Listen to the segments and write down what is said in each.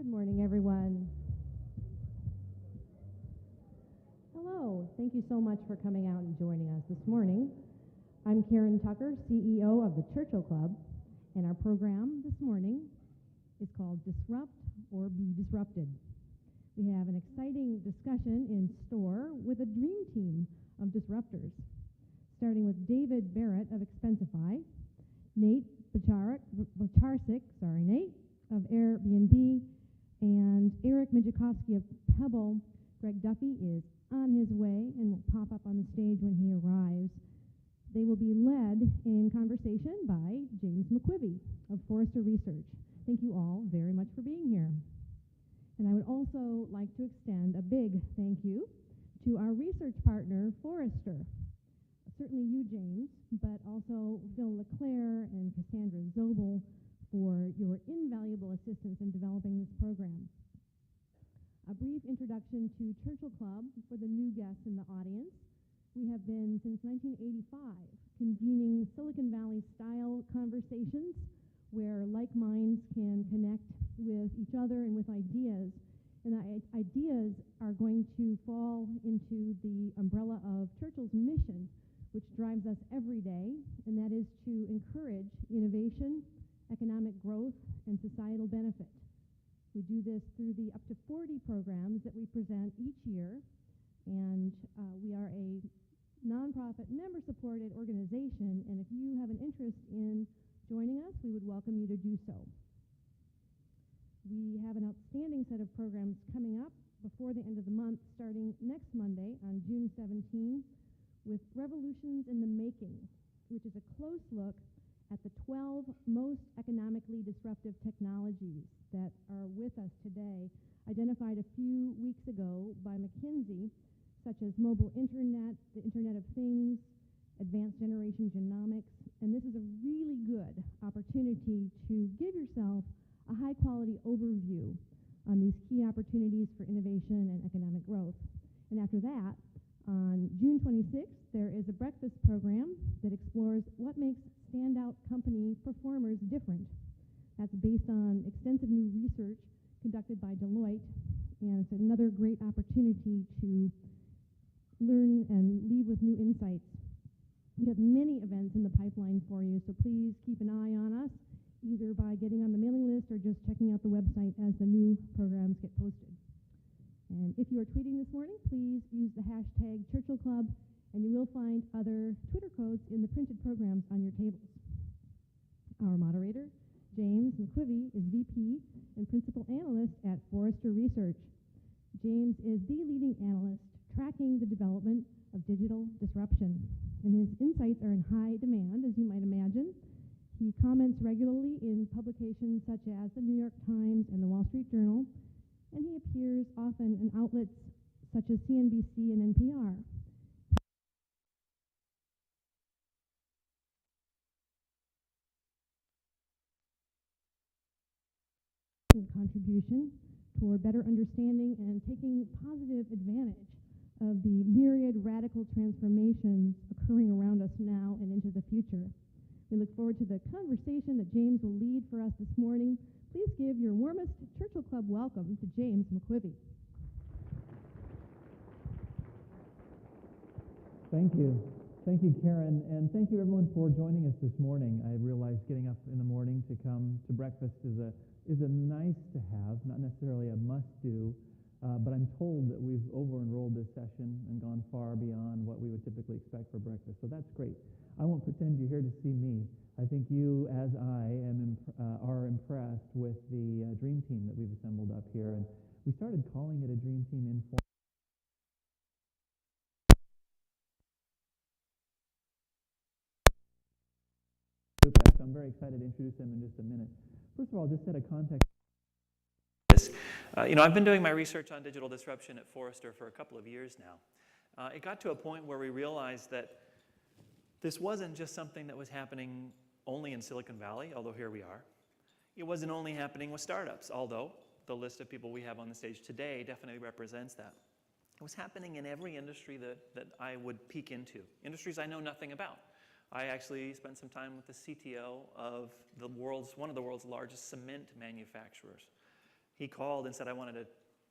Good morning, everyone. Hello. Thank you so much for coming out and joining us this morning. I'm Karen Tucker, CEO of the Churchill Club, and our program this morning is called Disrupt or Be Disrupted. We have an exciting discussion in store with a dream team of disruptors, starting with David Barrett of Expensify, Nate Blecharczyk, of Airbnb, and Migicovsky of Pebble. Greg Duffy is on his way and will pop up on the stage when he arrives. They will be led in conversation by James McQuivey of Forrester Research. Thank you all very much for being here. And I would also like to extend a big thank you to our research partner, Forrester. Certainly you, James, but also Phil LeClaire and Cassandra Zobel for your invaluable assistance in developing this program. A brief introduction to Churchill Club for the new guests in the audience. We have been, since 1985, convening Silicon Valley-style conversations where like minds can connect with each other and with ideas. And ideas are going to fall into the umbrella of Churchill's mission, which drives us every day, and that is to encourage innovation, economic growth, and societal benefit. We do this through the up to 40 programs that we present each year, and we are a nonprofit member-supported organization, and if you have an interest in joining us, we would welcome you to do so. We have an outstanding set of programs coming up before the end of the month, starting next Monday on June 17, with Revolutions in the Making, which is a close look at the 12 most economically disruptive technologies that are with us today, identified a few weeks ago by McKinsey, such as mobile internet, the Internet of Things, advanced generation genomics, and this is a really good opportunity to give yourself a high-quality overview on these key opportunities for innovation and economic growth. And after that, on June 26th, there is a breakfast program that explores what makes standout company performers different. That's based on extensive new research conducted by Deloitte, and it's another great opportunity to learn and leave with new insights. We have many events in the pipeline for you, so please keep an eye on us, either by getting on the mailing list or just checking out the website as the new programs get posted. And if you are tweeting this morning, please use the hashtag Churchill Club, and you will find other Twitter codes in the printed programs on your tables. Our moderator, James McQuivey, is VP and Principal Analyst at Forrester Research. James is the leading analyst tracking the development of digital disruption, and his insights are in high demand, as you might imagine. He comments regularly in publications such as the New York Times and the Wall Street Journal, and he appears often in outlets such as CNBC and NPR. Contribution toward better understanding and taking positive advantage of the myriad radical transformations occurring around us now and into the future. We look forward to the conversation that James will lead for us this morning. Please give your warmest Churchill Club welcome to James McQuivey. Thank you. Thank you, Karen, and thank you everyone for joining us this morning. I realize getting up in the morning to come to breakfast is a nice to have, not necessarily a must-do, but I'm told that we've over-enrolled this session and gone far beyond what we would typically expect for breakfast, so that's great. I won't pretend you're here to see me. I think you, as I, are impressed with the dream team that we've assembled up here, and we started calling it a dream team informal. So I'm very excited to introduce them in just a minute. First of all, just set a context. I've been doing my research on digital disruption at Forrester for a couple of years now. It got to a point where we realized that this wasn't just something that was happening only in Silicon Valley, although here we are. It wasn't only happening with startups, although the list of people we have on the stage today definitely represents that. It was happening in every industry that I would peek into, industries I know nothing about. I actually spent some time with the CTO of one of the world's largest cement manufacturers. he called and said, I wanted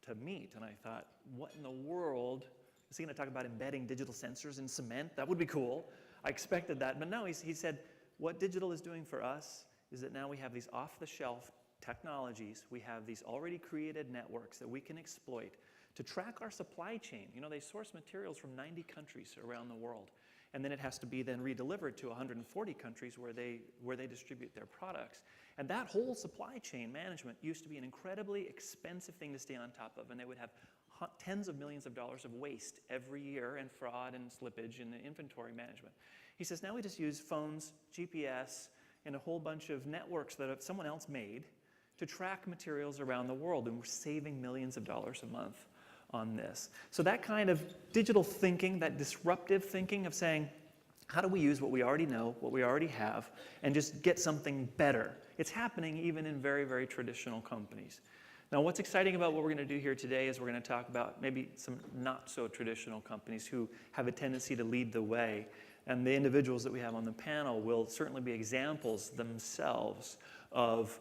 to meet. And I thought, what in the world? Is he going to talk about embedding digital sensors in cement? That would be cool. I expected that. But no, he said, what digital is doing for us is that now we have these off-the-shelf technologies. We have these already created networks that we can exploit to track our supply chain. You know, they source materials from 90 countries around the world. And then it has to be then redelivered to 140 countries where they distribute their products. And that whole supply chain management used to be an incredibly expensive thing to stay on top of, and they would have tens of millions of dollars of waste every year and fraud and slippage in the inventory management. He says, now we just use phones, GPS, and a whole bunch of networks that someone else made to track materials around the world, and we're saving millions of dollars a month on this. So that kind of digital thinking, that disruptive thinking of saying, how do we use what we already know, what we already have, and just get something better? It's happening even in very, very traditional companies. Now, what's exciting about what we're going to do here today is we're going to talk about maybe some not so traditional companies who have a tendency to lead the way. And the individuals that we have on the panel will certainly be examples themselves of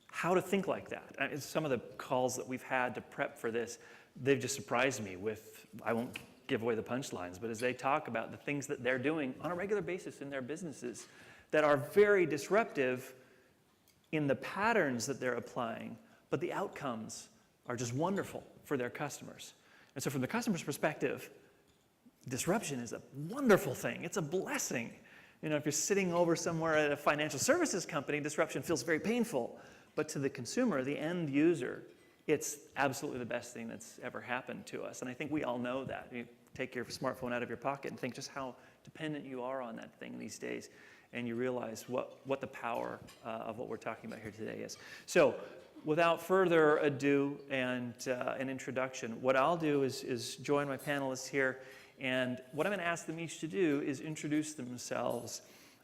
how to think like that. Some of the calls that we've had to prep for this, they've just surprised me with, I won't give away the punchlines, but as they talk about the things that they're doing on a regular basis in their businesses that are very disruptive in the patterns that they're applying, but the outcomes are just wonderful for their customers. And so from the customer's perspective, disruption is a wonderful thing. It's a blessing. You know, if you're sitting over somewhere at a financial services company, disruption feels very painful. But to the consumer, the end user, it's absolutely the best thing that's ever happened to us. And I think we all know that. You take your smartphone out of your pocket and think just how dependent you are on that thing these days. And you realize what the power of what we're talking about here today is. So without further ado and an introduction, what I'll do is join my panelists here. And what I'm going to ask them each to do is introduce themselves.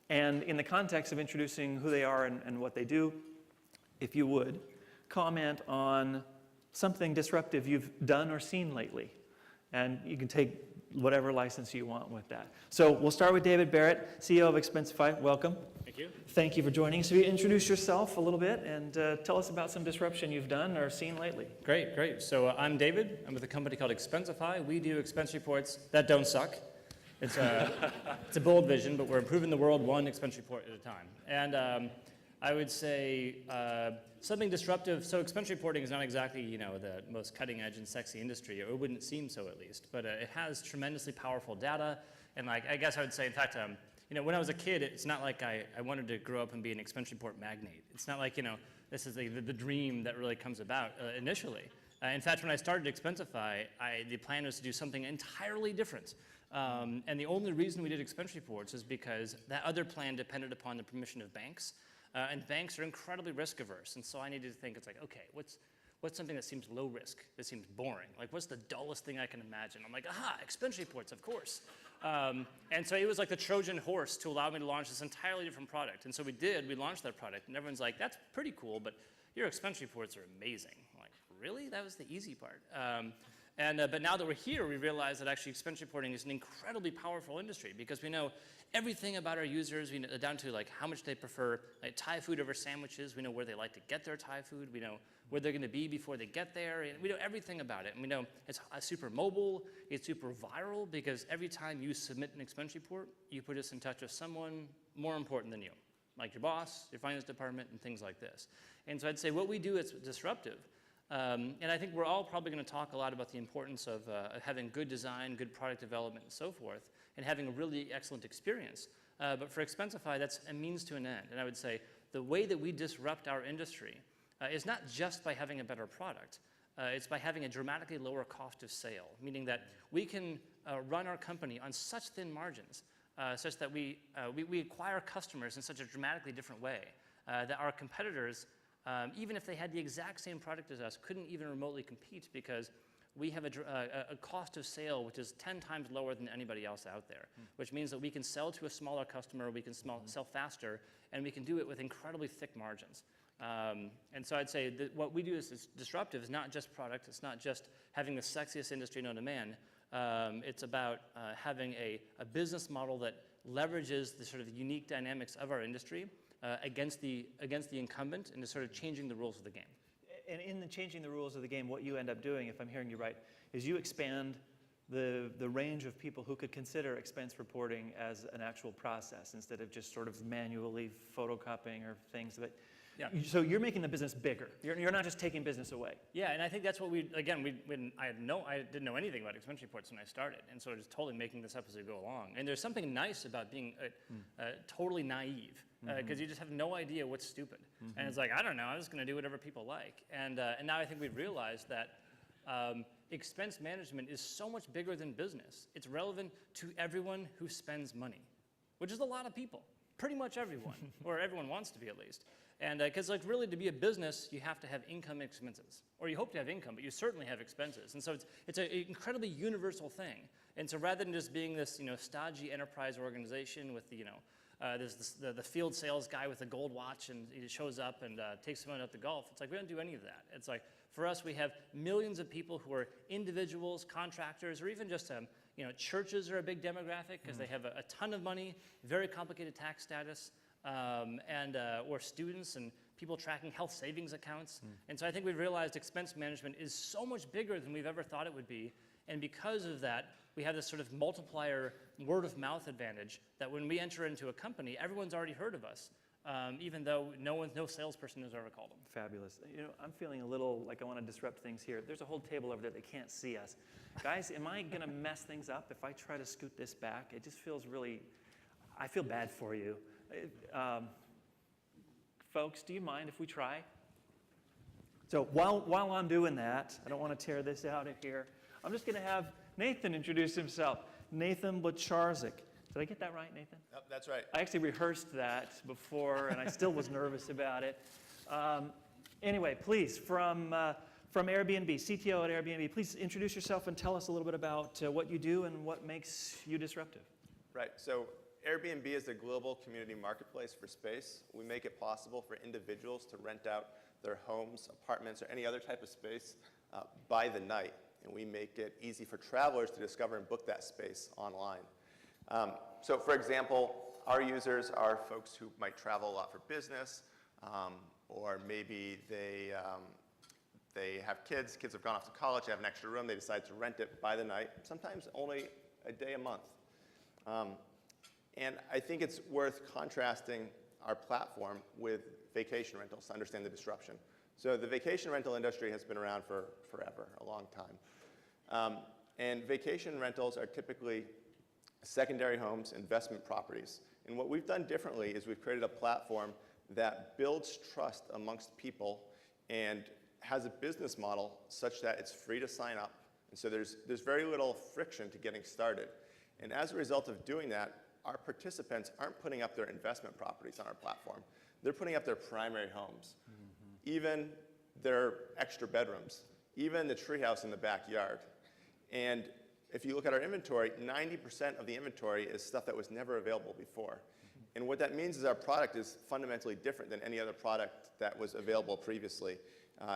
And in the context of introducing who they are and what they do, if you would, comment on something disruptive you've done or seen lately. And you can take whatever license you want with that. So we'll start with David Barrett, CEO of Expensify. Welcome. Thank you. Thank you for joining us. So you introduce yourself a little bit and tell us about some disruption you've done or seen lately. Great. So I'm David. I'm with a company called Expensify. We do expense reports that don't suck. It's a bold vision, but we're improving the world one expense report at a time. And I would say something disruptive. So expense reporting is not exactly, the most cutting edge and sexy industry, or it wouldn't seem so at least. But it has tremendously powerful data. And I guess I would say, in fact, when I was a kid, it's not like I wanted to grow up and be an expense report magnate. It's not like, this is the dream that really comes about initially. In fact, when I started Expensify, the plan was to do something entirely different. And the only reason we did expense reports is because that other plan depended upon the permission of banks. And banks are incredibly risk averse. And so I needed to think, it's like, okay, what's something that seems low risk, that seems boring? Like, what's the dullest thing I can imagine? I'm like, aha, expense reports, of course. And so it was like the Trojan horse to allow me to launch this entirely different product. And so we launched that product. And everyone's like, that's pretty cool, but your expense reports are amazing. I'm like, really? That was the easy part. But now that we're here, we realize that actually expense reporting is an incredibly powerful industry because we know everything about our users, we know, down to like how much they prefer Thai food over sandwiches. We know where they like to get their Thai food. We know where they're going to be before they get there. And we know everything about it. And we know it's super mobile. It's super viral because every time you submit an expense report, you put us in touch with someone more important than you, like your boss, your finance department, and things like this. And so I'd say what we do is disruptive. And I think we're all probably going to talk a lot about the importance of having good design, good product development, and so forth, and having a really excellent experience. But for Expensify, that's a means to an end. And I would say the way that we disrupt our industry is not just by having a better product. It's by having a dramatically lower cost of sale, meaning that we can run our company on such thin margins, such that we acquire customers in such a dramatically different way that our competitors, even if they had the exact same product as us, couldn't even remotely compete because we have a cost of sale which is 10 times lower than anybody else out there, which means that we can sell to a smaller customer, we can sell faster, and we can do it with incredibly thick margins. And so I'd say that what we do is disruptive. It's not just product. It's not just having the sexiest industry known to man. It's about having a business model that leverages the sort of unique dynamics of our industry against the incumbent and is sort of changing the rules of the game. And in the changing the rules of the game, what you end up doing, if I'm hearing you right, is you expand the range of people who could consider expense reporting as an actual process instead of just sort of manually photocopying or things that. Yeah. So you're making the business bigger. You're not just taking business away. Yeah, and I think that's what I didn't know anything about expense reports when I started, and so just totally making this up as we go along. And there's something nice about being totally naive, because you just have no idea what's stupid. And it's like, I don't know, I'm just going to do whatever people like. And now I think we've realized that expense management is so much bigger than business. It's relevant to everyone who spends money, which is a lot of people. Pretty much everyone, or everyone wants to be at least. And because really to be a business, you have to have income and expenses. Or you hope to have income, but you certainly have expenses. And so it's an incredibly universal thing. And so rather than just being this stodgy enterprise organization with the field sales guy with a gold watch and he shows up and takes someone out to golf, it's like we don't do any of that. It's like for us, we have millions of people who are individuals, contractors, or even just churches are a big demographic because they have a ton of money, very complicated tax status, or students and people tracking health savings accounts. And so I think we've realized expense management is so much bigger than we've ever thought it would be. And because of that, we have this sort of multiplier word of mouth advantage that when we enter into a company, everyone's already heard of us, even though no salesperson has ever called them. Fabulous. I'm feeling a little like I want to disrupt things here. There's a whole table over there. They can't see us. Guys, am I going to mess things up if I try to scoot this back? It just feels I feel bad for you. Folks, do you mind if we try? So while I'm doing that, I don't want to tear this out of here. I'm just going to have Nathan introduce himself. Nathan Blecharczyk. Did I get that right, Nathan? Yep, that's right. I actually rehearsed that before, and I still was nervous about it. Anyway, please, from Airbnb, CTO at Airbnb, please introduce yourself and tell us a little bit about what you do and what makes you disruptive. Right, so Airbnb is a global community marketplace for space. We make it possible for individuals to rent out their homes, apartments, or any other type of space by the night. And we make it easy for travelers to discover and book that space online. So for example, our users are folks who might travel a lot for business, or maybe they have kids have gone off to college, they have an extra room, they decide to rent it by the night, sometimes only a day a month. And I think it's worth contrasting our platform with vacation rentals to understand the disruption. So the vacation rental industry has been around for forever, a long time. And vacation rentals are typically secondary homes, investment properties. And what we've done differently is we've created a platform that builds trust amongst people and has a business model such that it's free to sign up. And so there's very little friction to getting started. And as a result of doing that, our participants aren't putting up their investment properties on our platform. They're putting up their primary homes, even their extra bedrooms, even the treehouse in the backyard. And if you look at our inventory, 90% of the inventory is stuff that was never available before. And what that means is our product is fundamentally different than any other product that was available previously.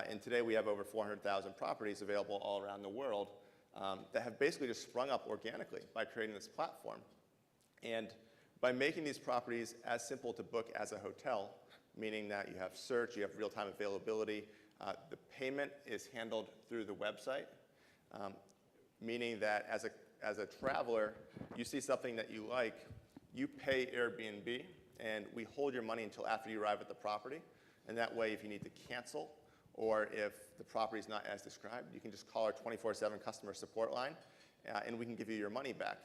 And today we have over 400,000 properties available all around the world that have basically just sprung up organically by creating this platform. And by making these properties as simple to book as a hotel, meaning that you have search, you have real-time availability, the payment is handled through the website, meaning that as a traveler, you see something that you like, you pay Airbnb, and we hold your money until after you arrive at the property. And that way, if you need to cancel, or if the property is not as described, you can just call our 24/7 customer support line, and we can give you your money back.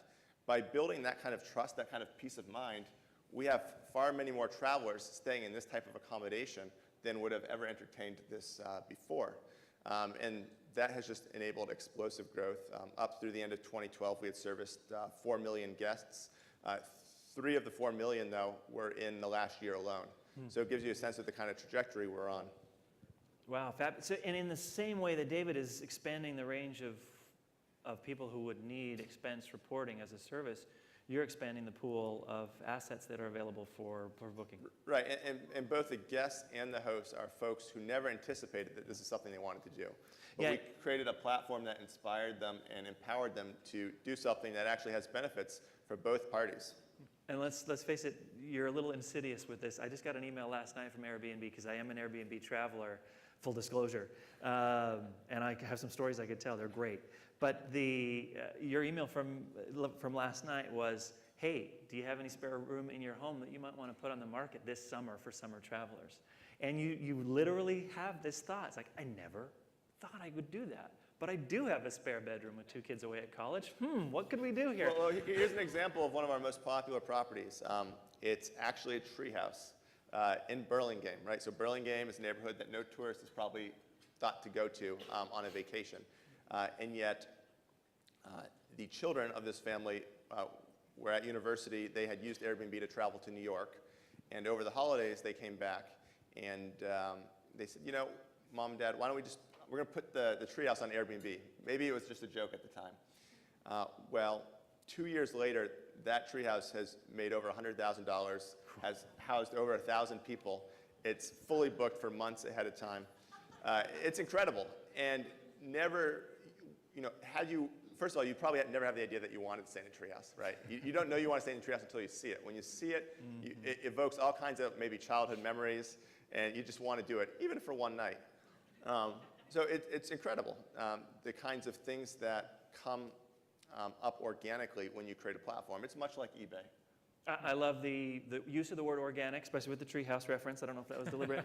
By building that kind of trust, that kind of peace of mind, we have far many more travelers staying in this type of accommodation than would have ever entertained this before. And that has just enabled explosive growth. Up through the end of 2012, we had serviced 4 million guests. 3 of the 4 million, though, were in the last year alone. So it gives you a sense of the kind of trajectory we're on. Wow, so, and in the same way that David is expanding the range of people who would need expense reporting as a service, you're expanding the pool of assets that are available for booking. Right, and both the guests and the hosts are folks who never anticipated that this is something they wanted to do. But we created a platform that inspired them and empowered them to do something that actually has benefits for both parties. And let's face it, you're a little insidious with this. I just got an email last night from Airbnb because I am an Airbnb traveler, full disclosure, and I have some stories I could tell. They're great. But your email from last night was, hey, do you have any spare room in your home that you might want to put on the market this summer for summer travelers? And you literally have this thought. It's like, I never thought I would do that. But I do have a spare bedroom with 2 kids away at college. What could we do here? Well, here's an example of one of our most popular properties. It's actually a treehouse in Burlingame, right? So Burlingame is a neighborhood that no tourist is probably thought to go to on a vacation. And yet, the children of this family were at university. They had used Airbnb to travel to New York. And over the holidays, they came back and they said, you know, Mom and Dad, why don't we're going to put the treehouse on Airbnb. Maybe it was just a joke at the time. Well, 2 years later, that treehouse has made over $100,000, has housed over 1,000 people. It's fully booked for months ahead of time. It's incredible. And never, first of all, you probably never have the idea that you wanted to stay in a treehouse, right? You don't know you want to stay in a treehouse until you see it. When you see it, it evokes all kinds of maybe childhood memories, and you just want to do it, even for one night. So it's incredible, the kinds of things that come up organically when you create a platform. It's much like eBay. I love the use of the word organic, especially with the treehouse reference. I don't know if that was deliberate.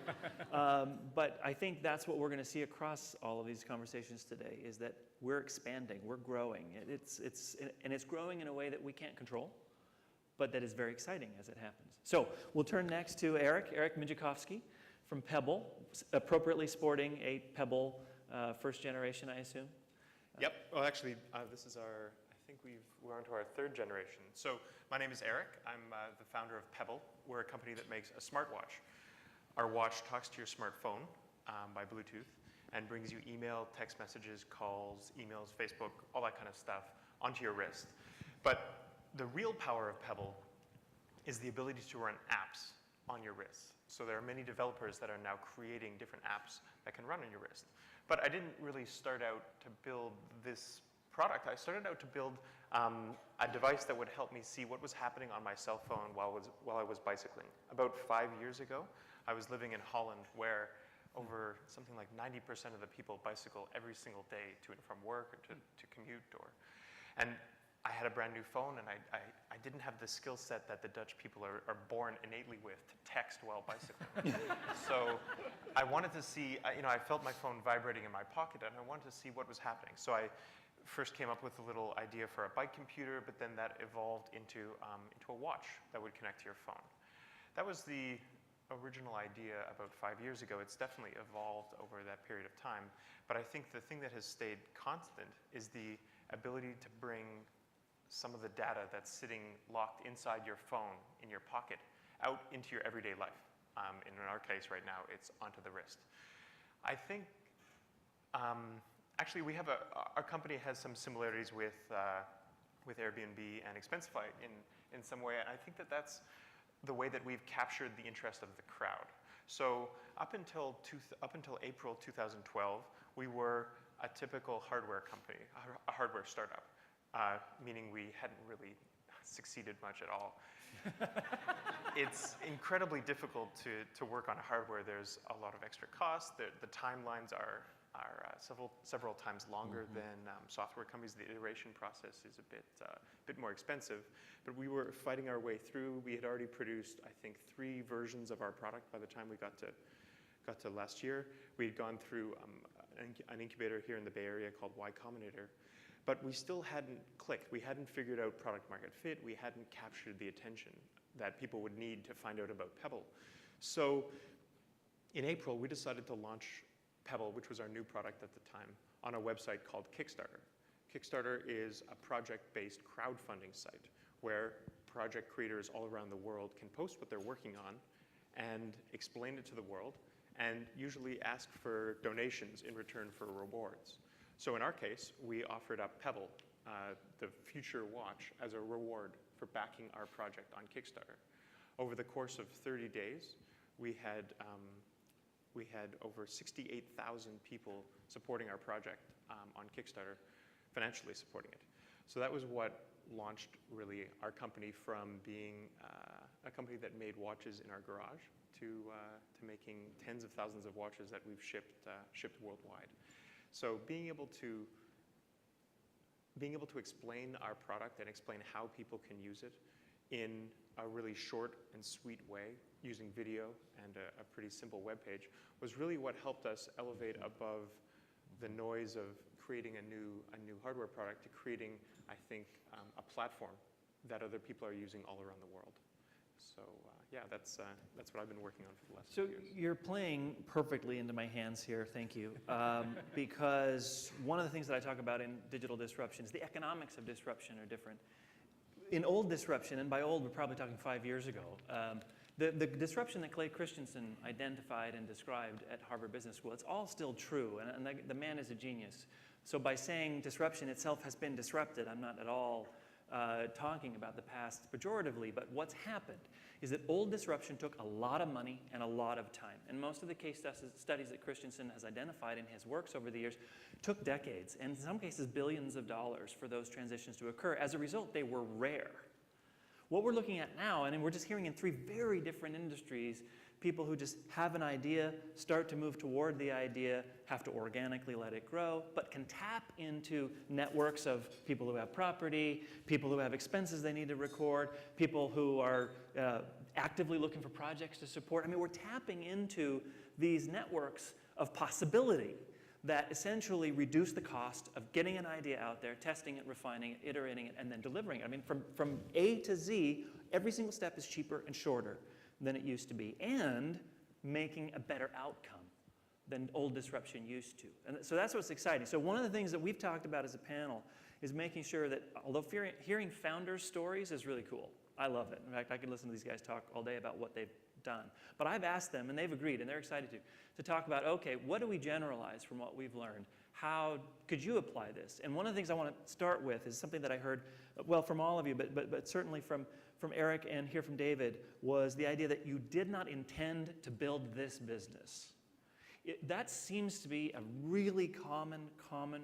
But I think that's what we're going to see across all of these conversations today, is that we're expanding, we're growing. And it's growing in a way that we can't control, but that is very exciting as it happens. So we'll turn next to Eric Migicovsky from Pebble, appropriately sporting a Pebble first generation, I assume? Yep. Well, actually, this is I think we're on to our 3rd generation. So my name is Eric. I'm the founder of Pebble. We're a company that makes a smartwatch. Our watch talks to your smartphone by Bluetooth and brings you email, text messages, calls, emails, Facebook, all that kind of stuff onto your wrist. But the real power of Pebble is the ability to run apps on your wrist. So there are many developers that are now creating different apps that can run on your wrist. But I didn't really start out to build this product. I started out to build a device that would help me see what was happening on my cell phone while I was bicycling. About 5 years ago, I was living in Holland, where over something like 90% of the people bicycle every single day to and from work or to commute. And I had a brand new phone, and I didn't have the skill set that the Dutch people are born innately with to text while bicycling. So I wanted to see, I felt my phone vibrating in my pocket, and I wanted to see what was happening. So I first came up with a little idea for a bike computer, but then that evolved into a watch that would connect to your phone. That was the original idea about 5 years ago. It's definitely evolved over that period of time. But I think the thing that has stayed constant is the ability to bring some of the data that's sitting locked inside your phone in your pocket out into your everyday life. In our case right now, it's onto the wrist. I think, actually we have our company has some similarities with Airbnb and Expensify in some way, and I think that's the way that we've captured the interest of the crowd. So up until April 2012, we were a typical hardware company, a hardware startup. Meaning we hadn't really succeeded much at all. It's incredibly difficult to work on hardware. There's a lot of extra costs. The timelines are several times longer than software companies. The iteration process is a bit more expensive. But we were fighting our way through. We had already produced, I think, 3 versions of our product by the time we got to last year. We had gone through an incubator here in the Bay Area called Y Combinator. But we still hadn't clicked. We hadn't figured out product market fit. We hadn't captured the attention that people would need to find out about Pebble. So in April, we decided to launch Pebble, which was our new product at the time, on a website called Kickstarter. Kickstarter is a project-based crowdfunding site where project creators all around the world can post what they're working on and explain it to the world, and usually ask for donations in return for rewards. So in our case, we offered up Pebble, the future watch, as a reward for backing our project on Kickstarter. Over the course of 30 days, we had over 68,000 people supporting our project on Kickstarter, financially supporting it. So that was what launched really our company from being a company that made watches in our garage to making tens of thousands of watches that we've shipped worldwide. So being able to explain our product and explain how people can use it in a really short and sweet way using video and a pretty simple web page was really what helped us elevate above the noise of creating a new hardware product to creating, I think, a platform that other people are using all around the world. So yeah, that's what I've been working on for the last few years. So you're playing perfectly into my hands here, thank you. Because one of the things that I talk about in digital disruption is the economics of disruption are different. In old disruption, and by old we're probably talking 5 years ago, the disruption that Clay Christensen identified and described at Harvard Business School, it's all still true, and the man is a genius. So by saying disruption itself has been disrupted, I'm not at all talking about the past pejoratively, but what's happened is that old disruption took a lot of money and a lot of time. And most of the case studies that Christensen has identified in his works over the years took decades, and in some cases billions of dollars for those transitions to occur. As a result, they were rare. What we're looking at now, and we're just hearing in 3 very different industries, people who just have an idea, start to move toward the idea, have to organically let it grow, but can tap into networks of people who have property, people who have expenses they need to record, people who are actively looking for projects to support. I mean, we're tapping into these networks of possibility that essentially reduce the cost of getting an idea out there, testing it, refining it, iterating it, and then delivering it. I mean, from A to Z, every single step is cheaper and shorter than it used to be, and making a better outcome than old disruption used to. And so that's what's exciting. So one of the things that we've talked about as a panel is making sure that, although hearing founders' stories is really cool. I love it. In fact, I could listen to these guys talk all day about what they've done. But I've asked them, and they've agreed, and they're excited to talk about, okay, what do we generalize from what we've learned? How could you apply this? And one of the things I want to start with is something that I heard, well, from all of you, but certainly from Eric and here from David, was the idea that you did not intend to build this business. That seems to be a really common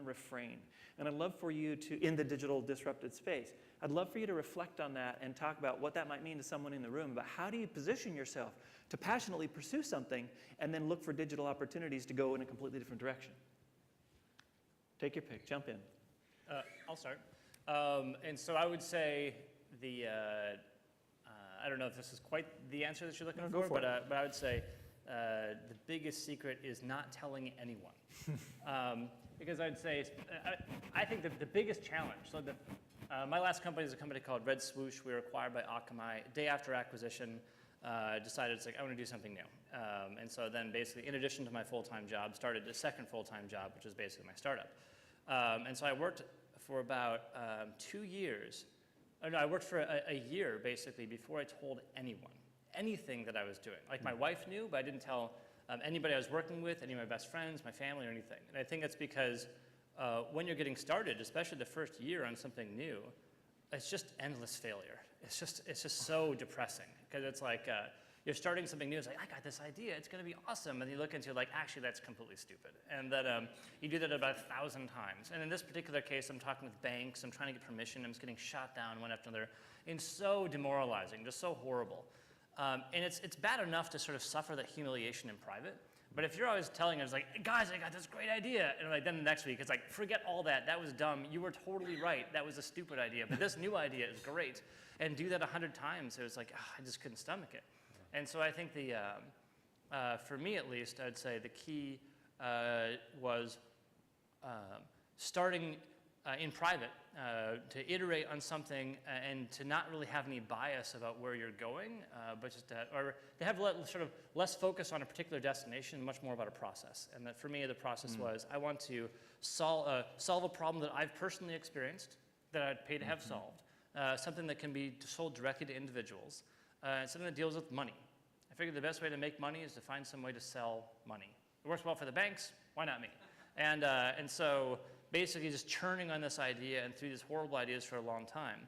refrain. And I'd love for you to, in the digital disrupted space, I'd love for you to reflect on that and talk about what that might mean to someone in the room, about how do you position yourself to passionately pursue something and then look for digital opportunities to go in a completely different direction. Take your pick, jump in. I'll start. And so I would say I don't know if this is quite the answer that you're looking for, but I would say the biggest secret is not telling anyone. Because I'd say, I think the biggest challenge, so my last company is a company called Red Swoosh. We were acquired by Akamai. Day after acquisition, decided it's like, I want to do something new. And so then basically, in addition to my full-time job, started a second full-time job, which is basically my startup. And so I worked for about 2 years. No, I worked for a year, basically, before I told anything that I was doing. Like, my wife knew, but I didn't tell anybody I was working with, any of my best friends, my family, or anything. And I think that's because when you're getting started, especially the first year on something new, it's just endless failure. It's just so depressing, because it's like you're starting something new. It's like, I got this idea. It's going to be awesome. And you look into it like, actually, that's completely stupid. And that you do that about 1,000 times. And in this particular case, I'm talking with banks. I'm trying to get permission. I'm just getting shot down one after another. And so demoralizing, just so horrible. And it's bad enough to sort of suffer that humiliation in private. But if you're always telling us, like, guys, I got this great idea. And like, then the next week, it's like, forget all that. That was dumb. You were totally right. That was a stupid idea. But this new idea is great. And do that 100 times. It was like, I just couldn't stomach it. And so I think for me at least, I'd say the key was starting in private to iterate on something and to not really have any bias about where you're going, but just or to have sort of less focus on a particular destination, much more about a process. And that for me, the process was I want to solve a problem that I've personally experienced, that I'd pay to have solved, something that can be sold directly to individuals, something that deals with money. I figured the best way to make money is to find some way to sell money. It works well for the banks, why not me? And so basically just churning on this idea and through these horrible ideas for a long time.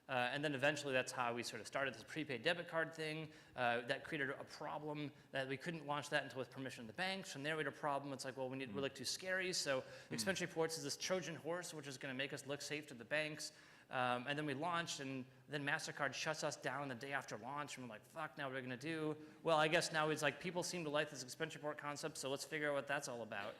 And then eventually that's how we sort of started this prepaid debit card thing that created a problem that we couldn't launch that until with permission of the banks. From there we had a problem. It's like, well, we're like too scary. So expense reports is this Trojan horse, which is going to make us look safe to the banks. And then we launched, and then MasterCard shuts us down the day after launch, and we're like, fuck, now what are we gonna do? Well, I guess now it's like people seem to like this expense report concept, so let's figure out what that's all about.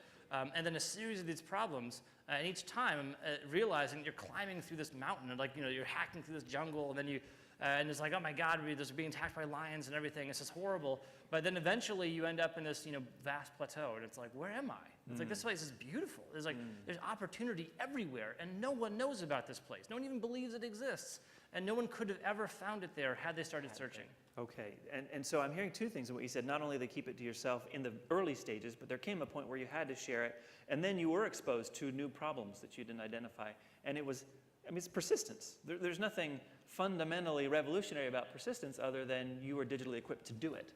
And then a series of these problems, and each time realizing you're climbing through this mountain, and like, you're hacking through this jungle, and then and it's like, oh my God, we're being attacked by lions and everything. It's just horrible. But then eventually you end up in this, vast plateau, and it's like, where am I? It's like, this place is beautiful. There's there's opportunity everywhere, and no one knows about this place. No one even believes it exists. And no one could have ever found it there had they started searching. Okay, and so I'm hearing two things in what you said. Not only they keep it to yourself in the early stages, but there came a point where you had to share it, and then you were exposed to new problems that you didn't identify. And it's persistence. There's nothing fundamentally revolutionary about persistence other than you were digitally equipped to do it.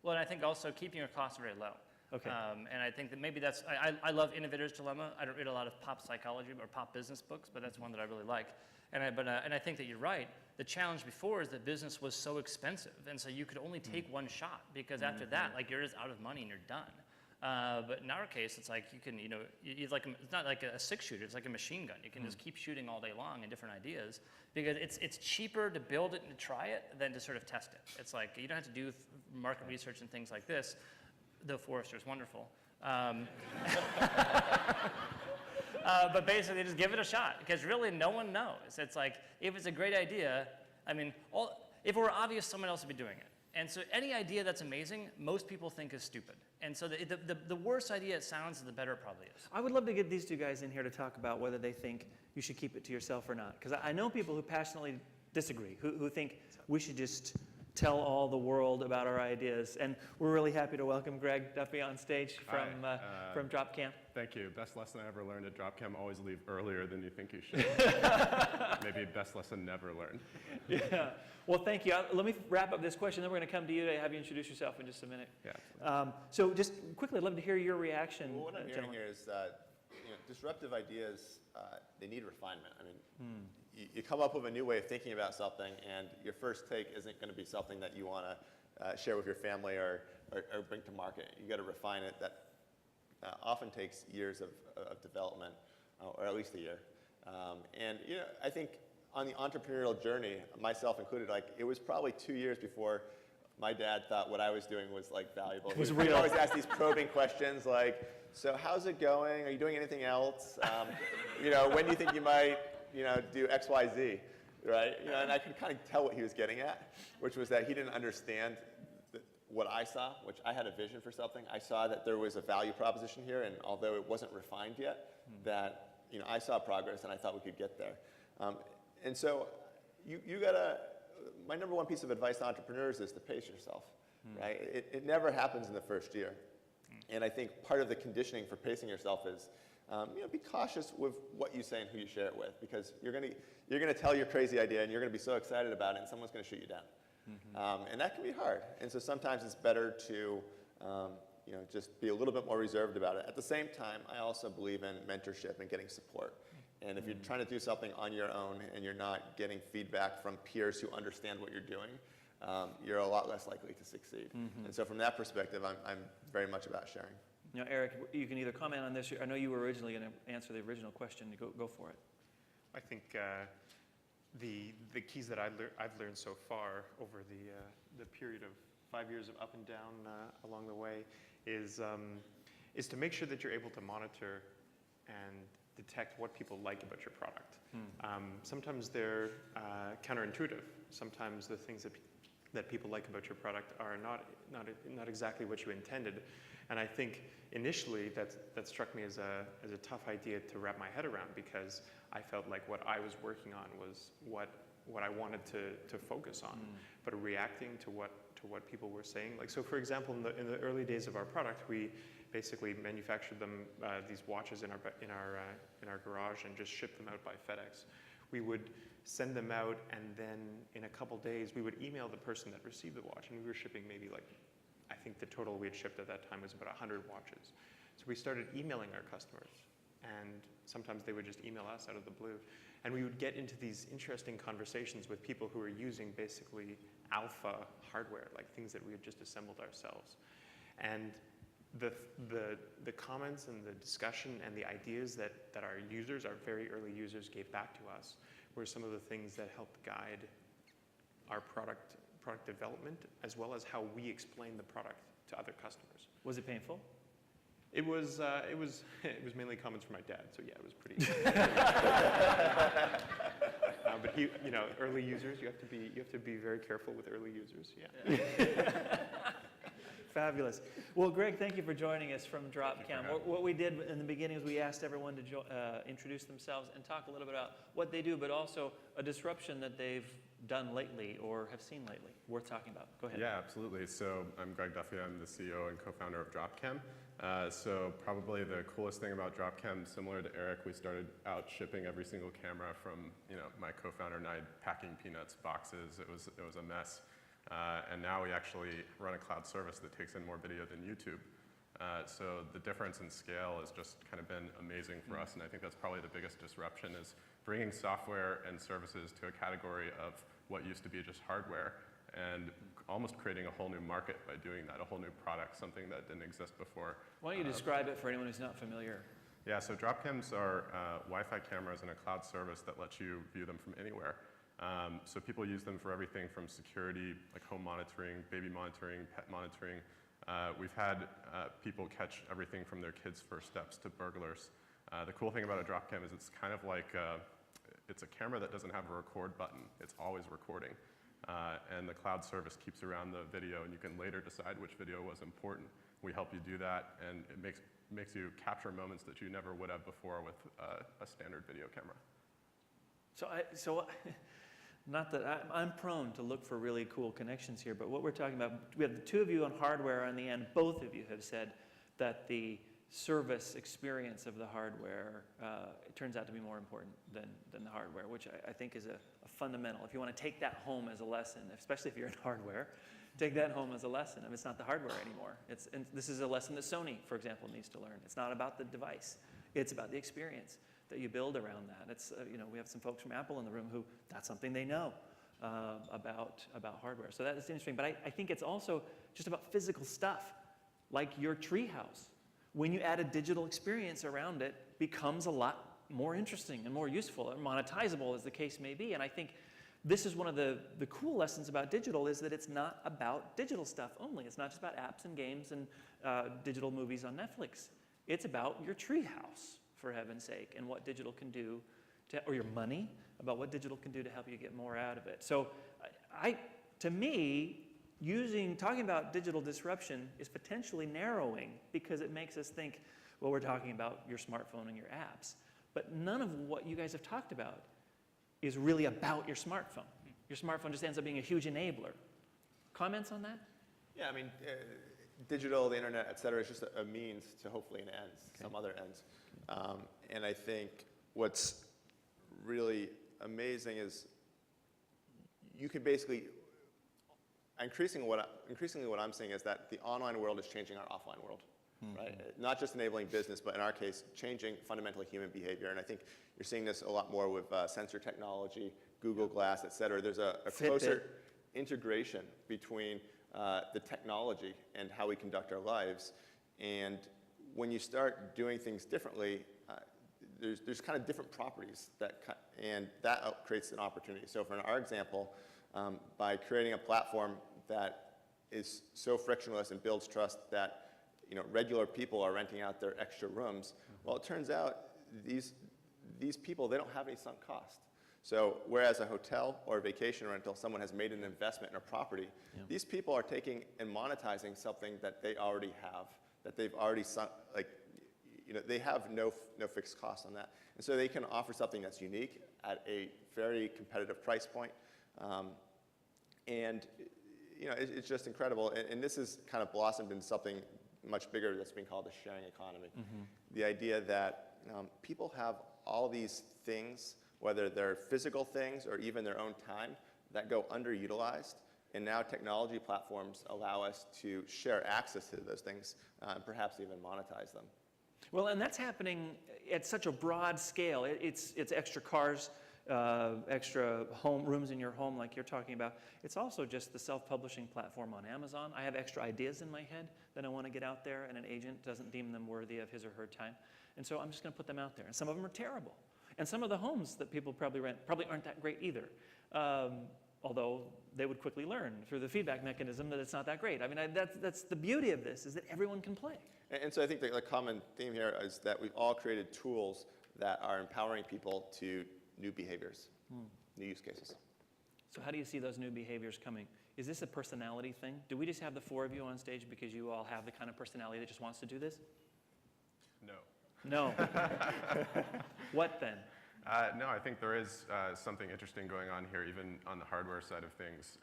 Well, and I think also keeping your costs very low. Okay. And I think that maybe that's, I love Innovator's Dilemma. I don't read a lot of pop psychology or pop business books, but that's one that I really like. And I think that you're right. The challenge before is that business was so expensive, and so you could only take one shot, because after that, like, you're just out of money and you're done. But in our case, it's like you can, it's not like a 6-shooter, it's like a machine gun. You can just keep shooting all day long in different ideas, because it's cheaper to build it and to try it than to sort of test it. It's like you don't have to do market research and things like this, though Forrester is wonderful. But basically, just give it a shot, because really no one knows. It's like, if it's a great idea, if it were obvious, someone else would be doing it. And so any idea that's amazing, most people think is stupid. And so the worse idea it sounds, the better it probably is. I would love to get these two guys in here to talk about whether they think you should keep it to yourself or not. Because I know people who passionately disagree, who think we should just tell all the world about our ideas. And we're really happy to welcome Greg Duffy on stage from Dropcam. Thank you. Best lesson I ever learned at Dropcam, always leave earlier than you think you should. Maybe best lesson never learned. Yeah. Well, thank you. Let me wrap up this question, then we're going to come to you to have you introduce yourself in just a minute. Yeah. So just quickly, I'd love to hear your reaction. Well, what I'm hearing gentlemen. here is that disruptive ideas, they need refinement. I mean, you come up with a new way of thinking about something, and your first take isn't going to be something that you want to share with your family or bring to market. You got to refine it. That often takes years of development, or at least a year. And I think on the entrepreneurial journey, myself included, like, it was probably 2 years before my dad thought what I was doing was like valuable. It was He real. always ask these probing questions like, so how's it going? Are you doing anything else? When do you think you might do X, Y, Z, right? And I could kind of tell what he was getting at, which was that he didn't understand what I saw, which I had a vision for something. I saw that there was a value proposition here, and although it wasn't refined yet, that I saw progress, and I thought we could get there. And so you gotta. My number one piece of advice to entrepreneurs is to pace yourself, right? It never happens in the first year, and I think part of the conditioning for pacing yourself is, be cautious with what you say and who you share it with, because you're gonna tell your crazy idea, and you're gonna be so excited about it, and someone's gonna shoot you down. And that can be hard. And so sometimes it's better to just be a little bit more reserved about it. At the same time, I also believe in mentorship and getting support. And if you're trying to do something on your own and you're not getting feedback from peers who understand what you're doing, you're a lot less likely to succeed. And so from that perspective, I'm very much about sharing. Eric, you can either comment on this. I know you were originally going to answer the original question. Go for it. I think the keys that I've learned so far over the period of 5 years of up and down along the way is to make sure that you're able to monitor and detect what people like about your product. Sometimes they're counterintuitive. Sometimes the things that people like about your product are not exactly what you intended. And I think initially that struck me as a tough idea to wrap my head around, because I felt like what I was working on was what I wanted to focus on, but reacting to what people were saying. Like, so for example, in the early days of our product, we basically manufactured them, these watches in our garage, and just shipped them out by FedEx. We would send them out, and then in a couple days, we would email the person that received the watch, and we were shipping maybe I think the total we had shipped at that time was about 100 watches. So we started emailing our customers, and sometimes they would just email us out of the blue. And we would get into these interesting conversations with people who were using basically alpha hardware, like things that we had just assembled ourselves. And the comments and the discussion and the ideas that our users, our very early users, gave back to us were some of the things that helped guide our product development, as well as how we explain the product to other customers. Was it painful? It was mainly comments from my dad, so yeah, it was pretty. But early users, you have to be very careful with early users. Yeah. Fabulous. Well, Greg, thank you for joining us from Dropcam. What we did in the beginning is we asked everyone to introduce themselves and talk a little bit about what they do, but also a disruption that they've done lately or have seen lately, worth talking about. Go ahead. Yeah, absolutely. So I'm Greg Duffy. I'm the CEO and co-founder of Dropcam. So probably the coolest thing about Dropcam, similar to Eric, we started out shipping every single camera from my co-founder and I packing peanuts boxes. It was a mess. And now we actually run a cloud service that takes in more video than YouTube. So the difference in scale has just kind of been amazing for us, and I think that's probably the biggest disruption is bringing software and services to a category of what used to be just hardware and almost creating a whole new market by doing that, a whole new product, something that didn't exist before. Why don't you describe it for anyone who's not familiar? Yeah, so Dropcams are Wi-Fi cameras and a cloud service that lets you view them from anywhere. So people use them for everything from security, like home monitoring, baby monitoring, pet monitoring. We've had people catch everything from their kids' first steps to burglars. The cool thing about a Dropcam is it's kind of like, it's a camera that doesn't have a record button. It's always recording. And the cloud service keeps around the video, and you can later decide which video was important. We help you do that, and it makes you capture moments that you never would have before with a standard video camera. Not that I'm prone to look for really cool connections here, but what we're talking about, we have the two of you on hardware on the end. Both of you have said that the service experience of the hardware it turns out to be more important than the hardware, which I think is a fundamental. If you want to take that home as a lesson, especially if you're in hardware, take that home as a lesson. I mean, it's not the hardware anymore. And this is a lesson that Sony, for example, needs to learn. It's not about the device. It's about the experience that you build around that. It's we have some folks from Apple in the room who that's something they know about hardware. So that is interesting. But I think it's also just about physical stuff, like your treehouse. When you add a digital experience around it, becomes a lot more interesting and more useful or monetizable, as the case may be. And I think this is one of the cool lessons about digital is that it's not about digital stuff only. It's not just about apps and games and digital movies on Netflix. It's about your treehouse, for heaven's sake, and what digital can do, or your money, about what digital can do to help you get more out of it. So to me, talking about digital disruption is potentially narrowing because it makes us think, well, we're talking about your smartphone and your apps. But none of what you guys have talked about is really about your smartphone. Your smartphone just ends up being a huge enabler. Comments on that? Yeah, I mean, digital, the internet, et cetera, is just a means to hopefully an end, some other ends. And I think what's really amazing is you can basically, increasingly what I'm seeing is that the online world is changing our offline world, right? Not just enabling business, but in our case, changing fundamentally human behavior. And I think you're seeing this a lot more with sensor technology, Google Glass, et cetera. There's a closer integration between the technology and how we conduct our lives. And when you start doing things differently, there's kind of different properties and that creates an opportunity. So for our example, by creating a platform that is so frictionless and builds trust that regular people are renting out their extra rooms, well, it turns out these people, they don't have any sunk cost. So whereas a hotel or a vacation rental, someone has made an investment in a property, these people are taking and monetizing something that they already have, that they've already sunk, they have no fixed cost on that. And so they can offer something that's unique at a very competitive price point. It's just incredible. And this has kind of blossomed into something much bigger that's being called the sharing economy. The idea that people have all these things, whether they're physical things or even their own time, that go underutilized. And now technology platforms allow us to share access to those things and perhaps even monetize them. Well, and that's happening at such a broad scale. It's extra cars, extra home rooms in your home like you're talking about. It's also just the self-publishing platform on Amazon. I have extra ideas in my head that I want to get out there, and an agent doesn't deem them worthy of his or her time. And so I'm just going to put them out there. And some of them are terrible. And some of the homes that people probably rent probably aren't that great either. Although they would quickly learn through the feedback mechanism that it's not that great. I mean, that's the beauty of this, is that everyone can play. And so I think the common theme here is that we've all created tools that are empowering people to new behaviors, new use cases. So how do you see those new behaviors coming? Is this a personality thing? Do we just have the four of you on stage because you all have the kind of personality that just wants to do this? No. No. What then? No, I think there is something interesting going on here, even on the hardware side of things.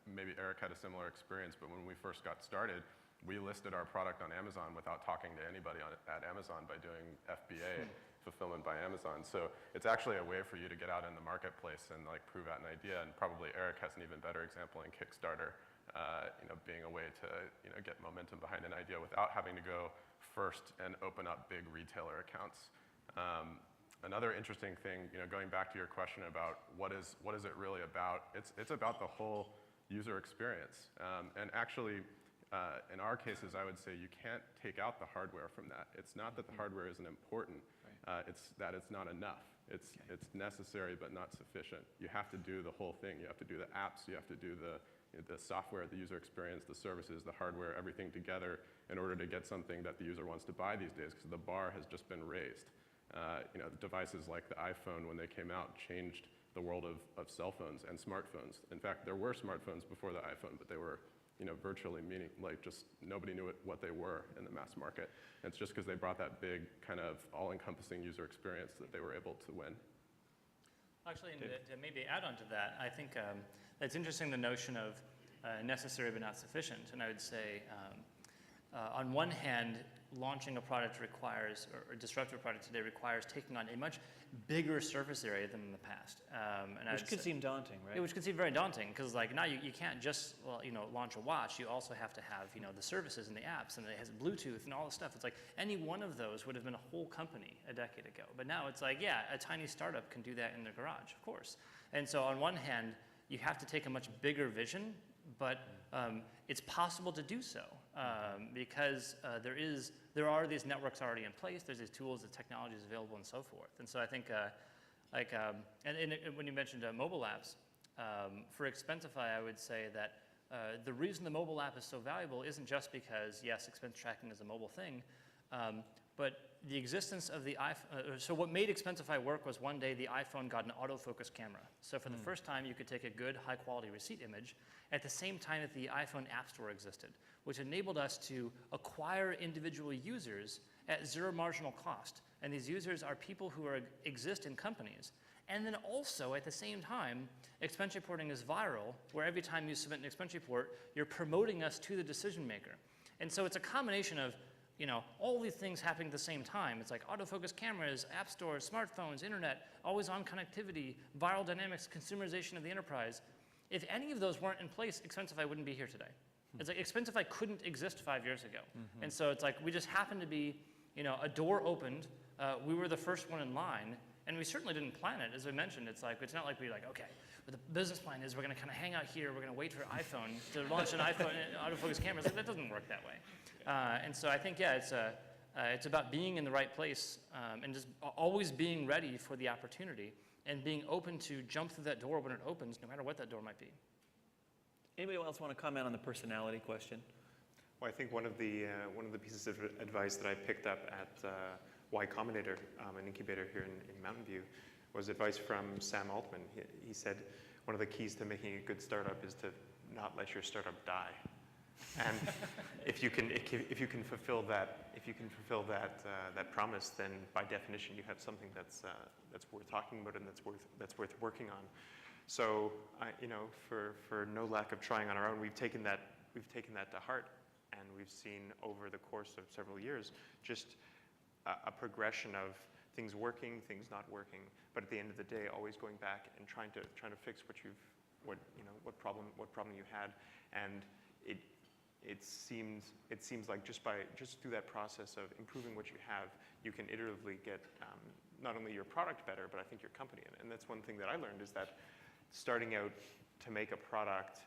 Maybe Eric had a similar experience, but when we first got started, we listed our product on Amazon without talking to anybody at Amazon by doing FBA, fulfillment by Amazon. So it's actually a way for you to get out in the marketplace and like prove out an idea. And probably Eric has an even better example in Kickstarter, being a way to get momentum behind an idea without having to go first and open up big retailer accounts. Another interesting thing, going back to your question about what is it really about? It's about the whole user experience. And actually, in our cases, I would say you can't take out the hardware from that. It's not that the hardware isn't important. It's that it's not enough. It's necessary but not sufficient. You have to do the whole thing. You have to do the apps. You have to do the software, the user experience, the services, the hardware, everything together in order to get something that the user wants to buy these days, because the bar has just been raised. The devices like the iPhone, when they came out, changed the world of cell phones and smartphones. In fact, there were smartphones before the iPhone, but they were virtually just nobody knew what they were in the mass market. And it's just because they brought that big kind of all-encompassing user experience that they were able to win. Actually, and to maybe add on to that, I think it's interesting, the notion of necessary but not sufficient. And I would say, on one hand, launching a product requires, or a disruptive product today requires taking on a much bigger surface area than in the past. Which could seem daunting, right? Which could seem very daunting, because now you can't just launch a watch. You also have to have the services and the apps, and it has Bluetooth and all the stuff. It's like any one of those would have been a whole company a decade ago. But now it's like, yeah, a tiny startup can do that in their garage, of course. And so on one hand, you have to take a much bigger vision, but it's possible to do so because there are these networks already in place. There's these tools, the technology is available, and so forth. And so I think, when you mentioned mobile apps, for Expensify, I would say that the reason the mobile app is so valuable isn't just because, yes, expense tracking is a mobile thing, but the existence of the iPhone. So what made Expensify work was one day the iPhone got an autofocus camera. So for the first time, you could take a good, high-quality receipt image at the same time that the iPhone App Store existed, which enabled us to acquire individual users at zero marginal cost. And these users are people who exist in companies. And then also, at the same time, expense reporting is viral, where every time you submit an expense report, you're promoting us to the decision maker. And so it's a combination of all these things happening at the same time. It's like autofocus cameras, app stores, smartphones, internet, always-on connectivity, viral dynamics, consumerization of the enterprise. If any of those weren't in place, Expensify wouldn't be here today. It's like Expensify couldn't exist 5 years ago. And so it's like we just happened to be, a door opened. We were the first one in line, and we certainly didn't plan it. As I mentioned, it's not like we okay, but the business plan is we're going to kind of hang out here. We're going to wait for iPhone to launch an iPhone autofocus camera. Like, that doesn't work that way. And so I think, yeah, it's about being in the right place and just always being ready for the opportunity and being open to jump through that door when it opens, no matter what that door might be. Anybody else want to comment on the personality question? Well, I think one of the pieces of advice that I picked up at Y Combinator, an incubator here in Mountain View, was advice from Sam Altman. He said one of the keys to making a good startup is to not let your startup die. And if you can fulfill that promise, then by definition you have something that's worth talking about and that's worth working on. So for no lack of trying on our own, we've taken that to heart, and we've seen over the course of several years just a progression of things working, things not working, but at the end of the day, always going back and trying to fix what problem you had, and it seems like just through that process of improving what you have, you can iteratively get not only your product better, but I think your company. And that's one thing that I learned, is that starting out to make a product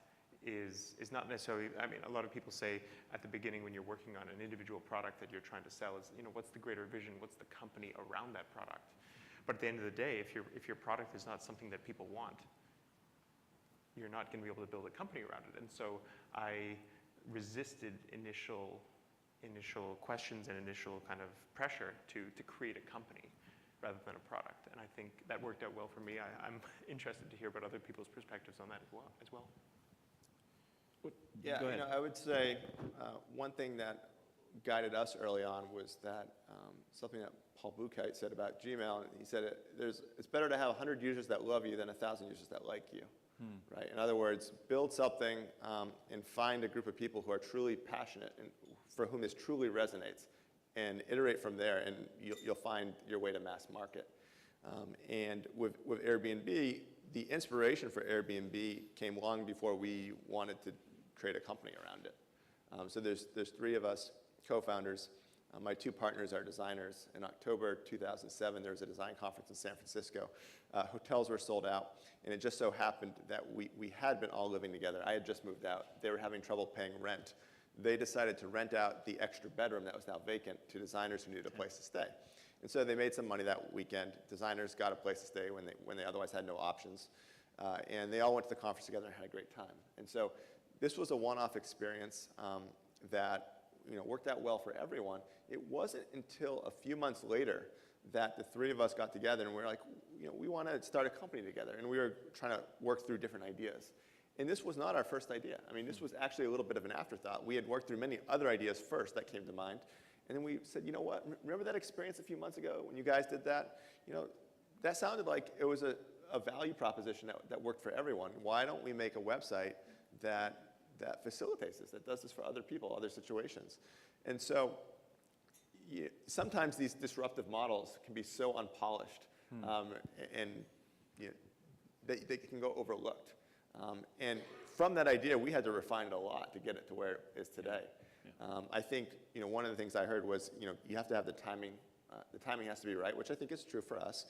is not necessarily, a lot of people say at the beginning when you're working on an individual product that you're trying to sell is, what's the greater vision, what's the company around that product? But at the end of the day, if your product is not something that people want, you're not going to be able to build a company around it. And so I resisted initial questions and initial kind of pressure to create a company rather than a product. And I think that worked out well for me. I'm interested to hear about other people's perspectives on that as well. Yeah, Go ahead. I would say one thing that guided us early on was that something that Paul Buchheit said about Gmail. He said it's better to have 100 users that love you than 1,000 users that like you. Right? In other words, build something and find a group of people who are truly passionate and for whom this truly resonates, and iterate from there, and you'll find your way to mass market. And with Airbnb, the inspiration for Airbnb came long before we wanted to create a company around it. So there's 3 of us co-founders. My 2 partners are designers. In October 2007, there was a design conference in San Francisco. Hotels were sold out, and it just so happened that we had been all living together. I had just moved out. They were having trouble paying rent. They decided to rent out the extra bedroom that was now vacant to designers who needed a place to stay. And so they made some money that weekend. Designers got a place to stay when they otherwise had no options. And they all went to the conference together and had a great time. And so this was a one-off experience that worked out well for everyone. It wasn't until a few months later that the 3 of us got together and we were like, we want to start a company together. And we were trying to work through different ideas. And this was not our first idea. I mean, this was actually a little bit of an afterthought. We had worked through many other ideas first that came to mind. And then we said, you know what, remember that experience a few months ago when you guys did that? That sounded like it was a value proposition that worked for everyone. Why don't we make a website that facilitates this, that does this for other people, other situations? And so sometimes these disruptive models can be so unpolished, and they can go overlooked. And from that idea, we had to refine it a lot to get it to where it is today. I think one of the things I heard was you have to have the timing. The timing has to be right, which I think is true for us.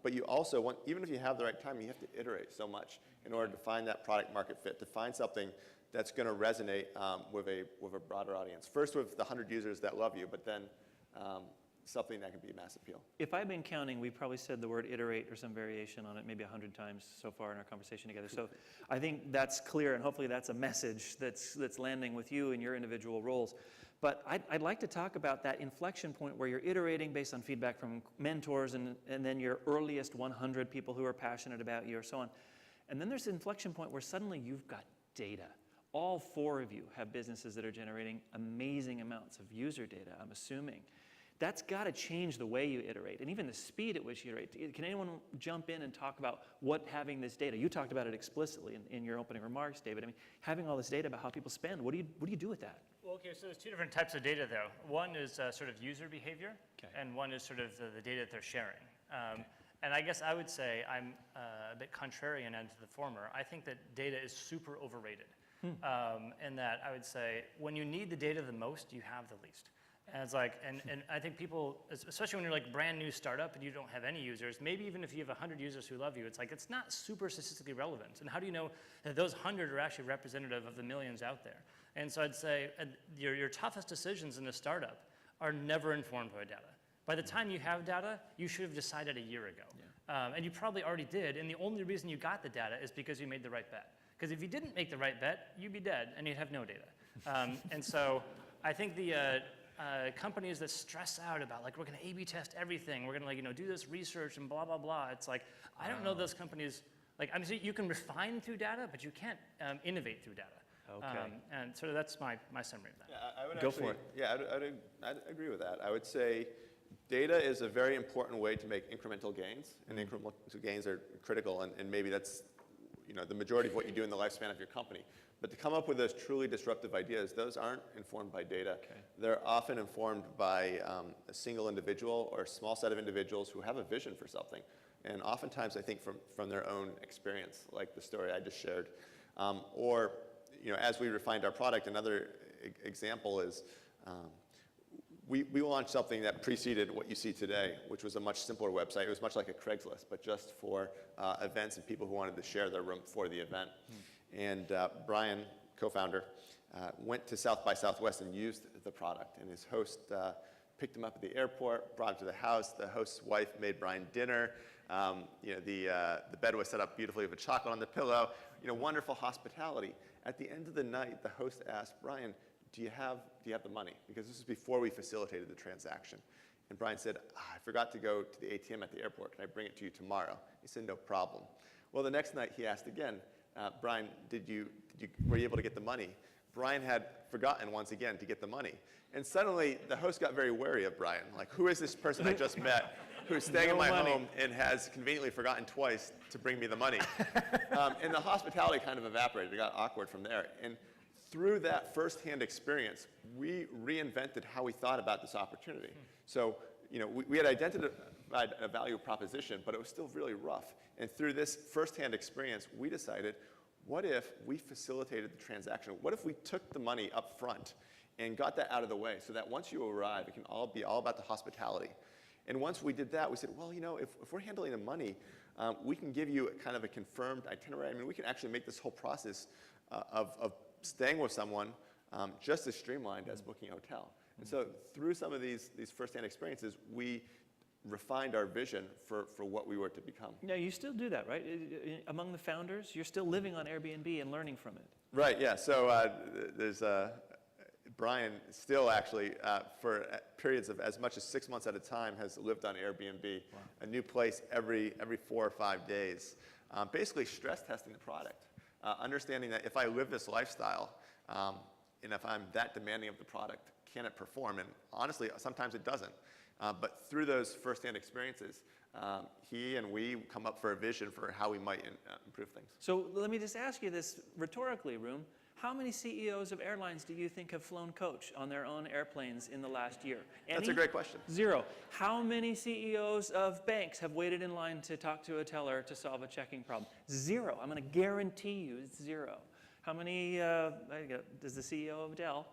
But you also want, even if you have the right timing, you have to iterate so much in order to find that product market fit, to find something that's going to resonate with a broader audience. First with the 100 users that love you, but then something that can be mass appeal. If I've been counting, we've probably said the word iterate or some variation on it maybe 100 times so far in our conversation together. So I think that's clear, and hopefully that's a message that's landing with you in your individual roles. But I'd like to talk about that inflection point where you're iterating based on feedback from mentors and then your earliest 100 people who are passionate about you or so on. And then there's an inflection point where suddenly you've got data. All 4 of you have businesses that are generating amazing amounts of user data, I'm assuming. That's got to change the way you iterate, and even the speed at which you iterate. Can anyone jump in and talk about what having this data? You talked about it explicitly in your opening remarks, David. I mean, having all this data about how people spend, what do you do with that? Well, okay, so there's 2 different types of data, though. One is sort of user behavior, and one is sort of the data that they're sharing. And I guess I would say I'm a bit contrarian into the former. I think that data is super overrated. And that I would say when you need the data the most, you have the least. And it's like, and I think people, especially when you're like brand new startup and you don't have any users, maybe even if you have 100 users who love you, it's like it's not super statistically relevant. And how do you know that those 100 are actually representative of the millions out there? And so I'd say your toughest decisions in a startup are never informed by data. By the time you have data, you should have decided a year ago. And you probably already did, and the only reason you got the data is because you made the right bet. Because if you didn't make the right bet, you'd be dead and you'd have no data. And so I think the companies that stress out about like we're going to A/B test everything, we're going to do this research and blah blah blah. It's like I don't know those companies. Like I mean, you can refine through data, but you can't innovate through data. Okay. And so that's my summary of that. Yeah, I would Go actually, for it. Yeah, I'd agree with that. I would say data is a very important way to make incremental gains, and incremental gains are critical, and maybe that's the majority of what you do in the lifespan of your company. But to come up with those truly disruptive ideas, those aren't informed by data. Okay. They're often informed by a single individual or a small set of individuals who have a vision for something. And oftentimes, I think from their own experience, like the story I just shared. Or, as we refined our product, another example is we launched something that preceded what you see today, which was a much simpler website. It was much like a Craigslist, but just for events and people who wanted to share their room for the event. And Brian, co-founder, went to South by Southwest and used the product. And his host picked him up at the airport, brought him to the house. The host's wife made Brian dinner. The bed was set up beautifully with chocolate on the pillow. Wonderful hospitality. At the end of the night, the host asked, Brian, do you have the money? Because this is before we facilitated the transaction. And Brian said, I forgot to go to the ATM at the airport. Can I bring it to you tomorrow? He said, no problem. Well, the next night he asked again, Brian, were you able to get the money? Brian had forgotten once again to get the money. And suddenly the host got very wary of Brian. Like, who is this person I just met who's staying in my home and has conveniently forgotten twice to bring me the money? And the hospitality kind of evaporated. It got awkward from there. And through that firsthand experience, we reinvented how we thought about this opportunity. So, we had identified a value proposition, but it was still really rough. And through this firsthand experience, we decided, what if we facilitated the transaction? What if we took the money up front and got that out of the way so that once you arrive, it can all be all about the hospitality? And once we did that, we said, well, if we're handling the money, we can give you kind of a confirmed itinerary. I mean, we can actually make this whole process of staying with someone just as streamlined as booking a hotel. And so through some of these firsthand experiences, we refined our vision for what we were to become. Now, you still do that, right? Among the founders, you're still living on Airbnb and learning from it. Right, yeah. So there's Brian still actually, for periods of as much as 6 months at a time, has lived on Airbnb, a new place every 4 or 5 days. Basically stress testing the product, understanding that if I live this lifestyle, and if I'm that demanding of the product, can it perform? And honestly, sometimes it doesn't. But through those firsthand experiences, he and we come up for a vision for how we might improve things. So let me just ask you this rhetorically, Room. How many CEOs of airlines do you think have flown coach on their own airplanes in the last year? Any? That's a great question. 0. How many CEOs of banks have waited in line to talk to a teller to solve a checking problem? 0. I'm going to guarantee you it's 0. How many, does the CEO of Dell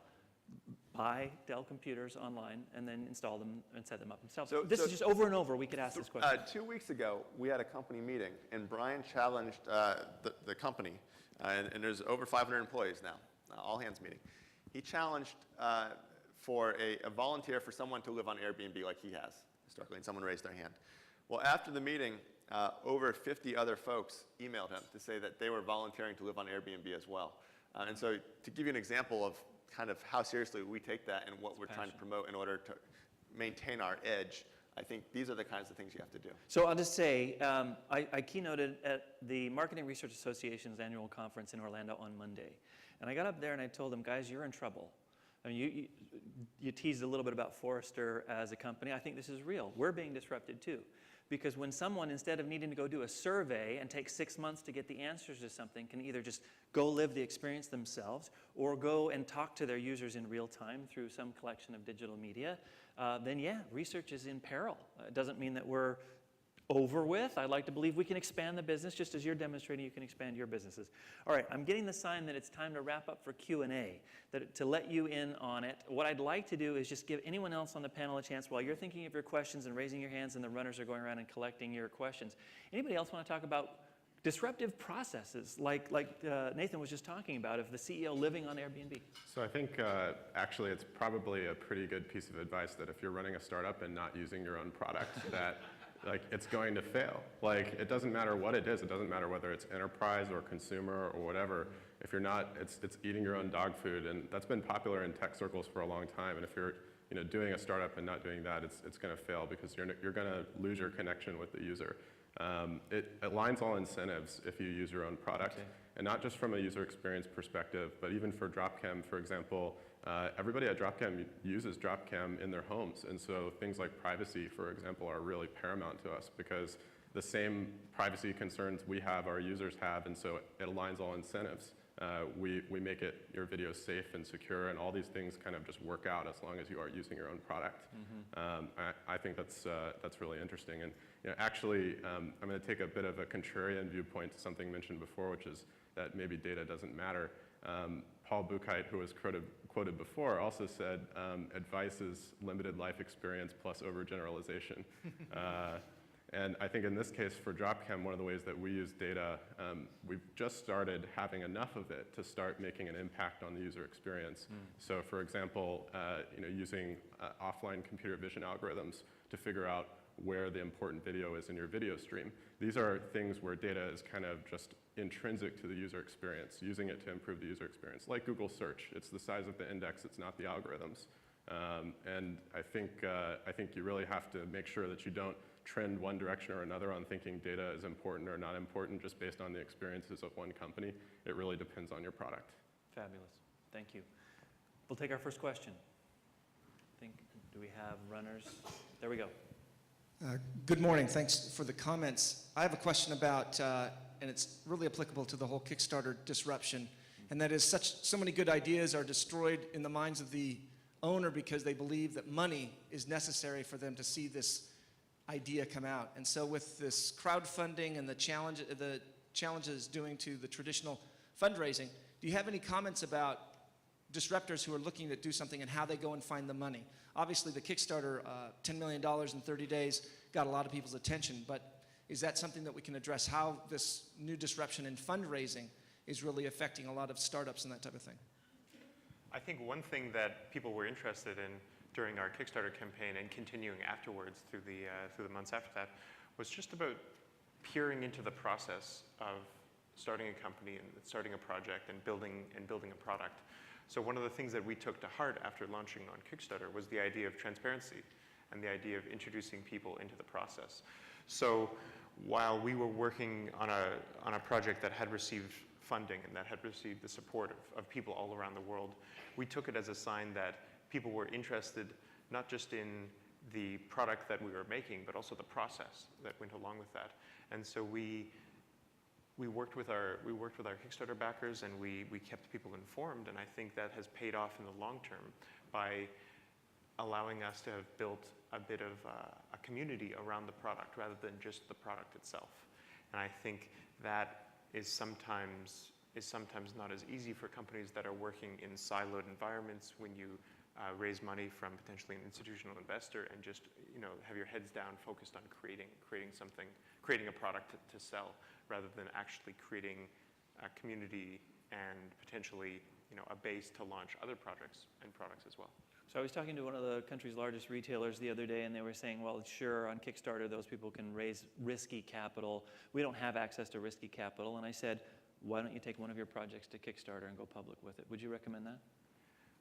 buy Dell computers online and then install them and set them up himself? So this is just over and over we could ask this question. 2 weeks ago, we had a company meeting, and Brian challenged the company, and there's over 500 employees now, all hands meeting. He challenged for a volunteer for someone to live on Airbnb like he has historically, and someone raised their hand. Well, after the meeting, over 50 other folks emailed him to say that they were volunteering to live on Airbnb as well. And so to give you an example of kind of how seriously we take that and what we're trying to promote in order to maintain our edge, I think these are the kinds of things you have to do. So I'll just say, I keynoted at the Marketing Research Association's annual conference in Orlando on Monday. And I got up there and I told them, guys, you're in trouble. I mean, you teased a little bit about Forrester as a company. I think this is real. We're being disrupted too. Because when someone, instead of needing to go do a survey and take 6 months to get the answers to something, can either just go live the experience themselves or go and talk to their users in real time through some collection of digital media, then yeah, research is in peril. It doesn't mean that we're over with. I'd like to believe we can expand the business just as you're demonstrating you can expand your businesses. All right, I'm getting the sign that it's time to wrap up for Q&A, to let you in on it. What I'd like to do is just give anyone else on the panel a chance while you're thinking of your questions and raising your hands and the runners are going around and collecting your questions. Anybody else want to talk about disruptive processes like Nathan was just talking about of the CEO living on Airbnb? So I think actually it's probably a pretty good piece of advice that if you're running a startup and not using your own product, that it's going to fail. It doesn't matter what it is. It doesn't matter whether it's enterprise or consumer or whatever. If you're not, it's eating your own dog food, and that's been popular in tech circles for a long time. And if you're doing a startup and not doing that, it's going to fail because you're going to lose your connection with the user. It aligns all incentives if you use your own product, and not just from a user experience perspective, but even for Dropcam, for example. Everybody at Dropcam uses Dropcam in their homes, and so things like privacy, for example, are really paramount to us because the same privacy concerns we have, our users have, and so it aligns all incentives. We make your video safe and secure, and all these things kind of just work out as long as you are using your own product. I think that's really interesting. And actually, I'm going to take a bit of a contrarian viewpoint to something mentioned before, which is that maybe data doesn't matter. Paul Buchheit, who was quoted before, also said advice is limited life experience plus overgeneralization. And I think in this case for Dropcam, one of the ways that we use data, we've just started having enough of it to start making an impact on the user experience. So for example, using offline computer vision algorithms to figure out where the important video is in your video stream. These are things where data is kind of just intrinsic to the user experience, using it to improve the user experience. Like Google search, it's the size of the index, it's not the algorithms. And I think you really have to make sure that you don't trend one direction or another on thinking data is important or not important just based on the experiences of one company. It really depends on your product. Fabulous. Thank you. We'll take our first question. Do we have runners? There we go. Good morning. Thanks for the comments. I have a question about, and it's really applicable to the whole Kickstarter disruption, and that is so many good ideas are destroyed in the minds of the owner because they believe that money is necessary for them to see this idea come out. And so with this crowdfunding and the challenges doing to the traditional fundraising, do you have any comments about disruptors who are looking to do something and how they go and find the money? Obviously, the Kickstarter, $10 million in 30 days, got a lot of people's attention, but is that something that we can address, how this new disruption in fundraising is really affecting a lot of startups and that type of thing? I think one thing that people were interested in during our Kickstarter campaign and continuing afterwards through the months after that was just about peering into the process of starting a company and starting a project and building a product. So one of the things that we took to heart after launching on Kickstarter was the idea of transparency and the idea of introducing people into the process. So while we were working on a project that had received funding and that had received the support of people all around the world, we took it as a sign that people were interested not just in the product that we were making, but also the process that went along with that. And so we worked with our Kickstarter backers, and we kept people informed, and I think that has paid off in the long term by allowing us to have built a bit of a community around the product rather than just the product itself. And I think that is sometimes not as easy for companies that are working in siloed environments when you raise money from potentially an institutional investor and just have your heads down focused on creating a product to sell, rather than actually creating a community and potentially a base to launch other projects and products as well. So I was talking to one of the country's largest retailers the other day, and they were saying, well, sure, on Kickstarter, those people can raise risky capital. We don't have access to risky capital. And I said, why don't you take one of your projects to Kickstarter and go public with it? Would you recommend that?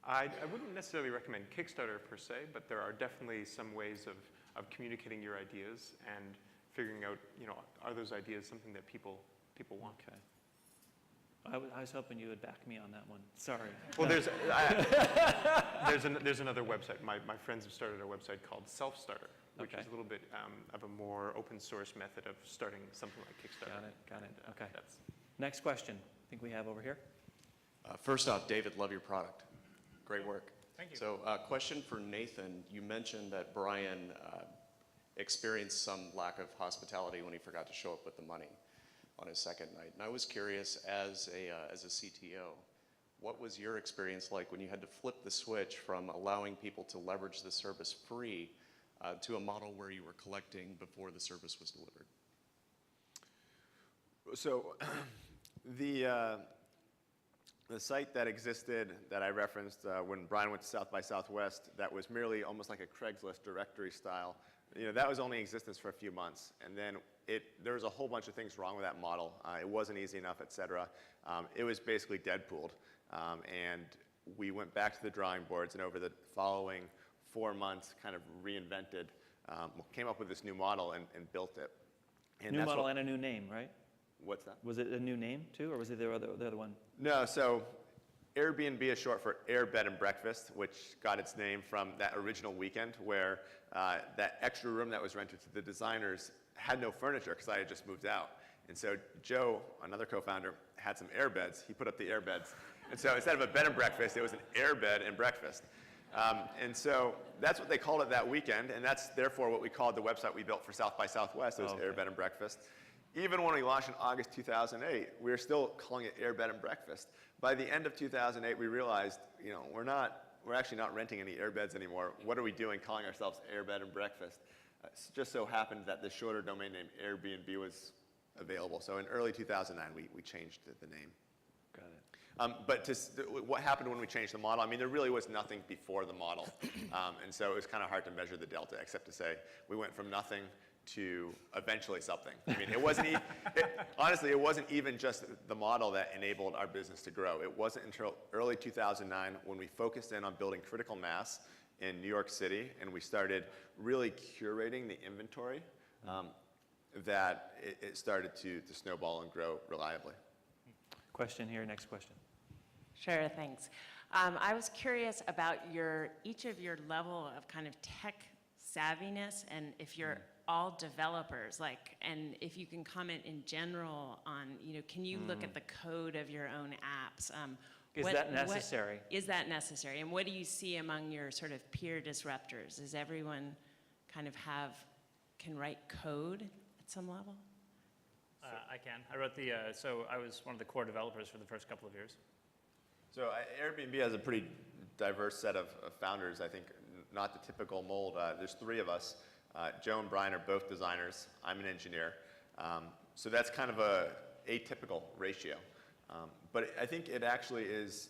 I wouldn't necessarily recommend Kickstarter per se, but there are definitely some ways of communicating your ideas and figuring out, are those ideas something that people want? Okay. I was hoping you would back me on that one. Sorry. Well, there's another website. My friends have started a website called Self-Starter, which is a little bit of a more open source method of starting something like Kickstarter. Got it. Okay. Next question. I think we have over here. First off, David, love your product. Great work. Thank you. So question for Nathan. You mentioned that Brian experienced some lack of hospitality when he forgot to show up with the money on his second night. And I was curious, as a CTO, what was your experience like when you had to flip the switch from allowing people to leverage the service free to a model where you were collecting before the service was delivered? So the site that existed that I referenced when Brian went to South by Southwest, that was merely almost like a Craigslist directory style. That was only in existence for a few months, and then there was a whole bunch of things wrong with that model. It wasn't easy enough, et cetera. It was basically Deadpooled, and we went back to the drawing boards, and over the following 4 months kind of reinvented, came up with this new model and built it. And New model and a new name, right? What's that? Was it a new name too, or was it the other one? No, so Airbnb is short for Air Bed and Breakfast, which got its name from that original weekend where that extra room that was rented to the designers had no furniture because I had just moved out. And so Joe, another co-founder, had some air beds. He put up the air beds. And so instead of a bed and breakfast, it was an air bed and breakfast. And so that's what they called it that weekend, and that's therefore what we called the website we built for South by Southwest. It was Air Bed and Breakfast. Even when we launched in August 2008, we were still calling it Air Bed and Breakfast. By the end of 2008, we realized, we're actually not renting any air beds anymore. What are we doing calling ourselves Air Bed and Breakfast? It just so happened that the shorter domain name Airbnb was available. So in early 2009, we changed the name. Got it. But what happened when we changed the model? I mean, there really was nothing before the model. And so it was kind of hard to measure the delta, except to say we went from nothing to eventually something. I mean, it wasn't honestly, it wasn't even just the model that enabled our business to grow. It wasn't until early 2009 when we focused in on building critical mass in New York City, and we started really curating the inventory, that it started to snowball and grow reliably. Question here, next question. Sure, thanks. I was curious about each of your level of kind of tech savviness, and if you're all developers, and if you can comment in general on, can you look at the code of your own apps? Is that necessary? Is that necessary? And what do you see among your sort of peer disruptors? Does everyone kind of can write code at some level? I can. I wrote so I was one of the core developers for the first couple of years. So Airbnb has a pretty diverse set of founders. I think not the typical mold. There's 3 of us. Joe and Brian are both designers. I'm an engineer. So that's kind of a atypical ratio. But I think it actually is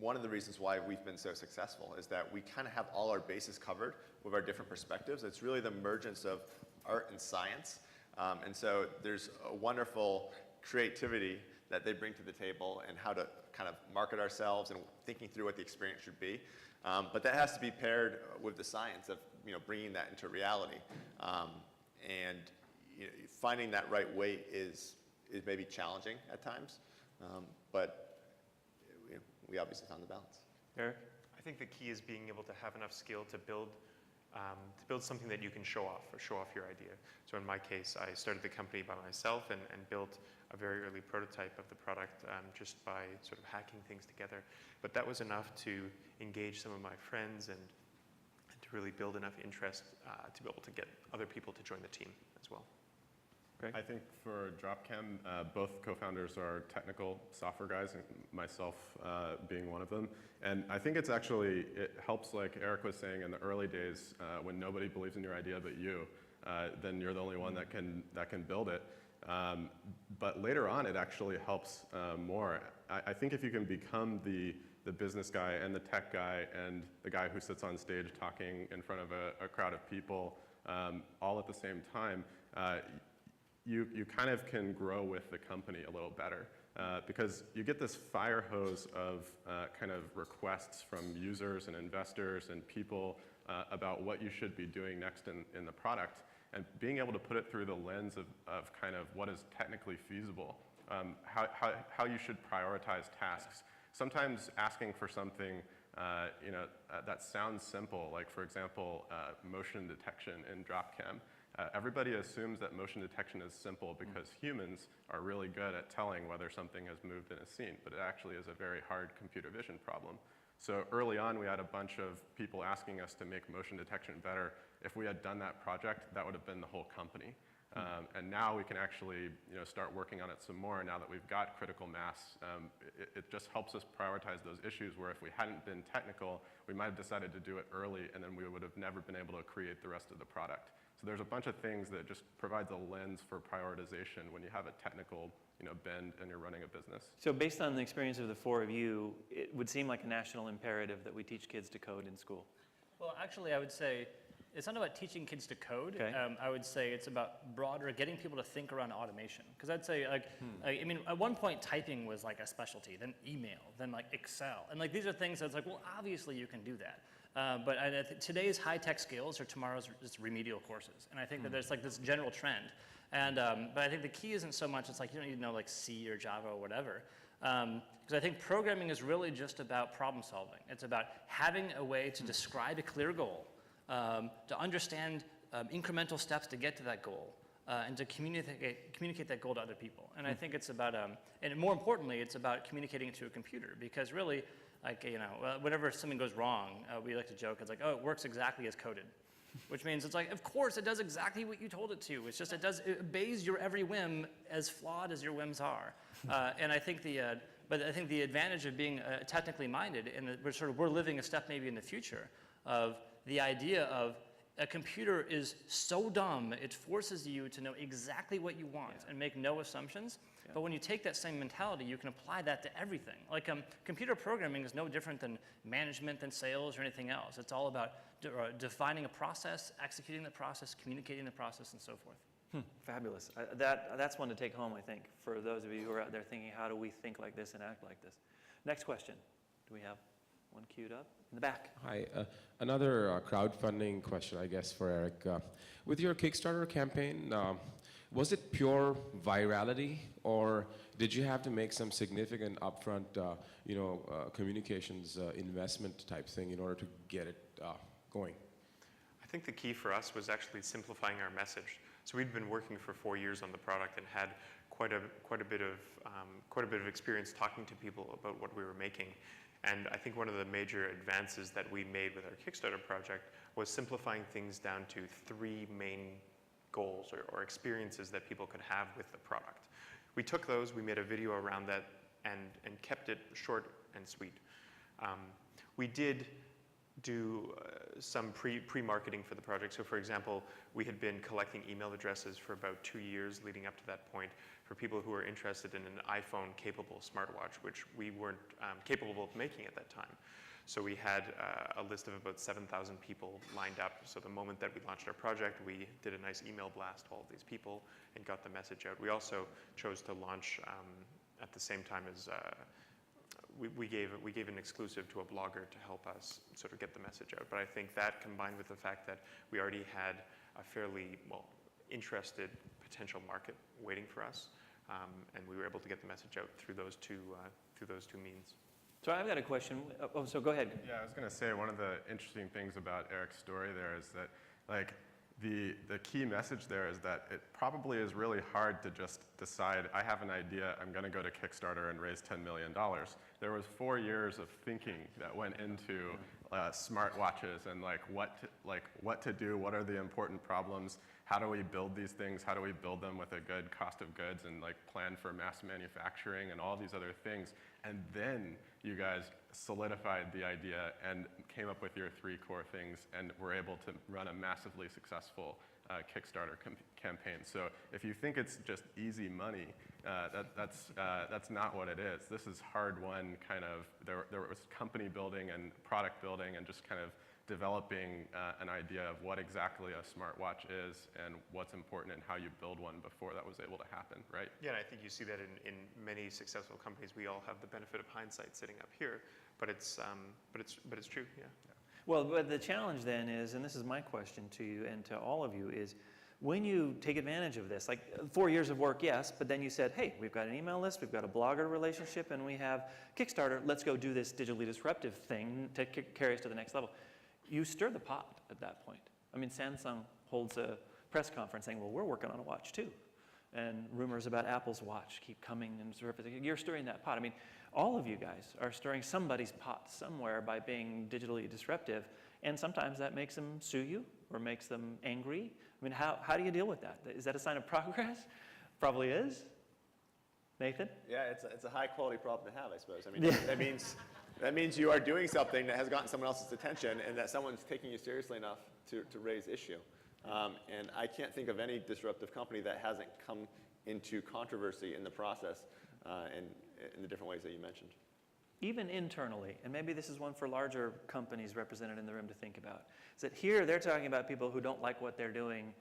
one of the reasons why we've been so successful is that we kind of have all our bases covered with our different perspectives. It's really the emergence of art and science. And so there's a wonderful creativity that they bring to the table and how to kind of market ourselves and thinking through what the experience should be. But that has to be paired with the science of bringing that into reality. And finding that right weight is maybe challenging at times, but we obviously found the balance. Barrett? I think the key is being able to have enough skill to build something that you can show off your idea. So in my case, I started the company by myself and built a very early prototype of the product just by sort of hacking things together. But that was enough to engage some of my friends and to really build enough interest to be able to get other people to join the team as well. Greg? I think for Dropcam, both co-founders are technical software guys, and myself being one of them. And I think it helps, like Eric was saying, in the early days when nobody believes in your idea but you, then you're the only one that can build it. But later on, it actually helps more. I think if you can become the business guy and the tech guy and the guy who sits on stage talking in front of a crowd of people all at the same time, you kind of can grow with the company a little better because you get this fire hose of kind of requests from users and investors and people about what you should be doing next in the product. And being able to put it through the lens of kind of what is technically feasible, how you should prioritize tasks. Sometimes asking for something that sounds simple, like for example, motion detection in Dropcam. Everybody assumes that motion detection is simple because humans are really good at telling whether something has moved in a scene, but it actually is a very hard computer vision problem. So early on, we had a bunch of people asking us to make motion detection better. If we had done that project, that would have been the whole company. And now we can actually start working on it some more now that we've got critical mass. It just helps us prioritize those issues where if we hadn't been technical, we might have decided to do it early and then we would have never been able to create the rest of the product. So there's a bunch of things that just provides a lens for prioritization when you have a technical bend and you're running a business. So based on the experience of the 4 of you, it would seem like a national imperative that we teach kids to code in school. Well, actually, I would say it's not about teaching kids to code. Okay. I would say it's about broader, getting people to think around automation. Because I'd say, I mean, at one point, typing was like a specialty, then email, then like Excel. And like these are things that's like, well, obviously you can do that. But today's high-tech skills are tomorrow's just remedial courses. And I think that there's like this general trend. And, but I think the key isn't so much, it's like you don't need to know like C or Java or whatever. Because I think programming is really just about problem solving. It's about having a way to describe a clear goal, to understand incremental steps to get to that goal, and to communicate that goal to other people. And I think it's about, and more importantly, it's about communicating it to a computer. Because really, like, whenever something goes wrong, we like to joke, it's like, oh, it works exactly as coded. Which means it's like, of course, it does exactly what you told it to. It's just it obeys your every whim, as flawed as your whims are. And I think but I think the advantage of being technically minded, and we're living a step maybe in the future of the idea of A computer is so dumb, it forces you to know exactly what you want and make no assumptions. But when you take that same mentality, you can apply that to everything. Like computer programming is no different than management, than sales, or anything else. It's all about defining a process, executing the process, communicating the process, and so forth. Fabulous. That's one to take home, I think, for those of you who are out there thinking, how do we think like this and act like this? Next question. Do we have one queued up? In the back. Hi. Another crowdfunding question, I guess, for Eric. With your Kickstarter campaign, was it pure virality, or did you have to make some significant upfront, communications investment type thing in order to get it going? I think the key for us was actually simplifying our message. So we'd been working for 4 years on the product and had quite a bit of experience talking to people about what we were making. And I think one of the major advances that we made with our Kickstarter project was simplifying things down to 3 main goals or experiences that people could have with the product. We took those, we made a video around that, and kept it short and sweet. We did do some pre-marketing for the project. So for example, we had been collecting email addresses for about 2 years leading up to that point for people who were interested in an iPhone-capable smartwatch, which we weren't capable of making at that time. So we had a list of about 7,000 people lined up. So the moment that we launched our project, we did a nice email blast to all of these people and got the message out. We also chose to launch at the same time as we gave an exclusive to a blogger to help us sort of get the message out. But I think that combined with the fact that we already had a fairly, interested potential market waiting for us, and we were able to get the message out through those two means. So I've got a question. So go ahead. Yeah, I was going to say one of the interesting things about Eric's story there is that, like, the key message there is that it probably is really hard to just decide, I have an idea, I'm going to go to Kickstarter and raise $10 million. There was 4 years of thinking that went into smartwatches and what to do, what are the important problems, how do we build these things, how do we build them with a good cost of goods and plan for mass manufacturing and all these other things. And then you guys solidified the idea and came up with your 3 core things and were able to run a massively successful Kickstarter campaign. So if you think it's just easy money, that's not what it is. This is hard-won kind of, there was company building and product building and just kind of developing an idea of what exactly a smartwatch is and what's important and how you build one before that was able to happen, right? Yeah, and I think you see that in many successful companies. We all have the benefit of hindsight sitting up here, but it's true, yeah. Well, but the challenge then is, and this is my question to you and to all of you, is when you take advantage of this, like 4 years of work, yes, but then you said, hey, we've got an email list, we've got a blogger relationship, and we have Kickstarter, let's go do this digitally disruptive thing to carry us to the next level. You stir the pot at that point. I mean, Samsung holds a press conference saying, well, we're working on a watch too. And rumors about Apple's watch keep coming and surfacing. You're stirring that pot. I mean, all of you guys are stirring somebody's pot somewhere by being digitally disruptive. And sometimes that makes them sue you or makes them angry. I mean, how do you deal with that? Is that a sign of progress? Probably is. Nathan? Yeah, it's a high quality problem to have, I suppose. I mean, that means you are doing something that has gotten someone else's attention and that someone's taking you seriously enough to raise issue. And I can't think of any disruptive company that hasn't come into controversy in the process and in the different ways that you mentioned. Even internally, and maybe this is one for larger companies represented in the room to think about, is that here they're talking about people who don't like what they're doing,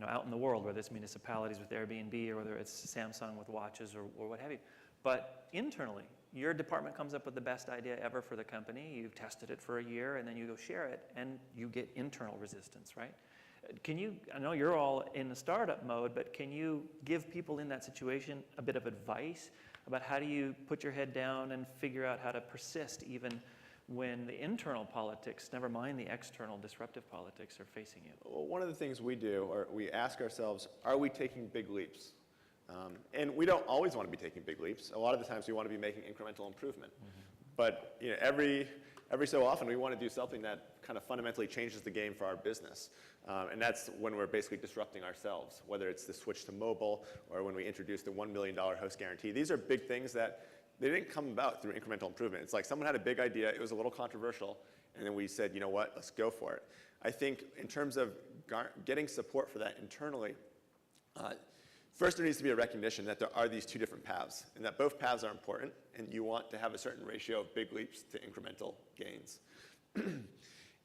out in the world, whether it's municipalities with Airbnb or whether it's Samsung with watches or what have you. But internally, your department comes up with the best idea ever for the company. You've tested it for a year, and then you go share it, and you get internal resistance, right? I know you're all in the startup mode, but can you give people in that situation a bit of advice about how do you put your head down and figure out how to persist even when the internal politics, never mind the external disruptive politics, are facing you? Well, one of the things we do, or we ask ourselves, are we taking big leaps? And we don't always want to be taking big leaps. A lot of the times we want to be making incremental improvement. But every so often we want to do something that kind of fundamentally changes the game for our business. And that's when we're basically disrupting ourselves, whether it's the switch to mobile or when we introduce the $1 million host guarantee. These are big things that they didn't come about through incremental improvement. It's like someone had a big idea, it was a little controversial, And then we said, you know what, let's go for it. I think in terms of getting support for that internally, first there needs to be a recognition that there are these two different paths, and that both paths are important, and you want to have a certain ratio of big leaps to incremental gains.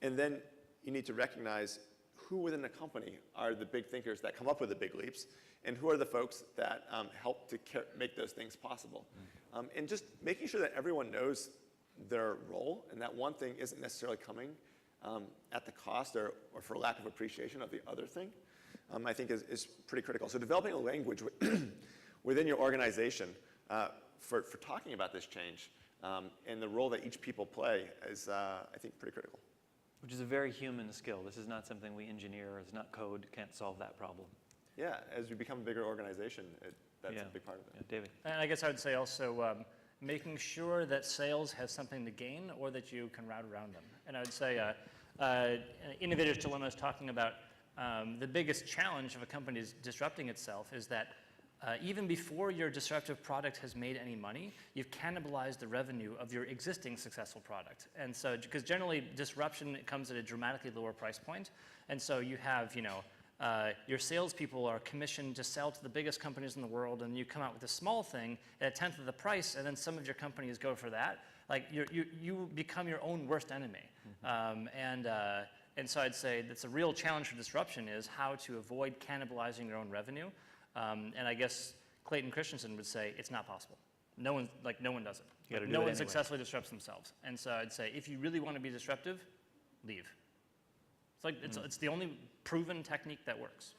And then you need to recognize who within the company are the big thinkers that come up with the big leaps, and who are the folks that help to make those things possible. And just making sure that everyone knows their role, and that one thing isn't necessarily coming at the cost or for lack of appreciation of the other thing, I think is pretty critical. So developing a language within your organization for talking about this change and the role that each people play is, I think, pretty critical. Which is a very human skill. This is not something we engineer, it's not code, can't solve that problem. Yeah, as we become a bigger organization, that's a big part of it. Yeah, David. And I guess I would say also making sure that sales has something to gain or that you can route around them. And I would say Innovator's Dilemma is talking about the biggest challenge of a company disrupting itself is that even before your disruptive product has made any money, you've cannibalized the revenue of your existing successful product. And so, because generally disruption comes at a dramatically lower price point, and so you have, your salespeople are commissioned to sell to the biggest companies in the world, and you come out with a small thing at 1/10 of the price, and then some of your companies go for that. Like you become your own worst enemy. And so I'd say that's a real challenge for disruption is how to avoid cannibalizing your own revenue. And I guess Clayton Christensen would say it's not possible. No one does it. No one successfully disrupts themselves. And so I'd say if you really want to be disruptive, leave. It's like it's the only proven technique that works.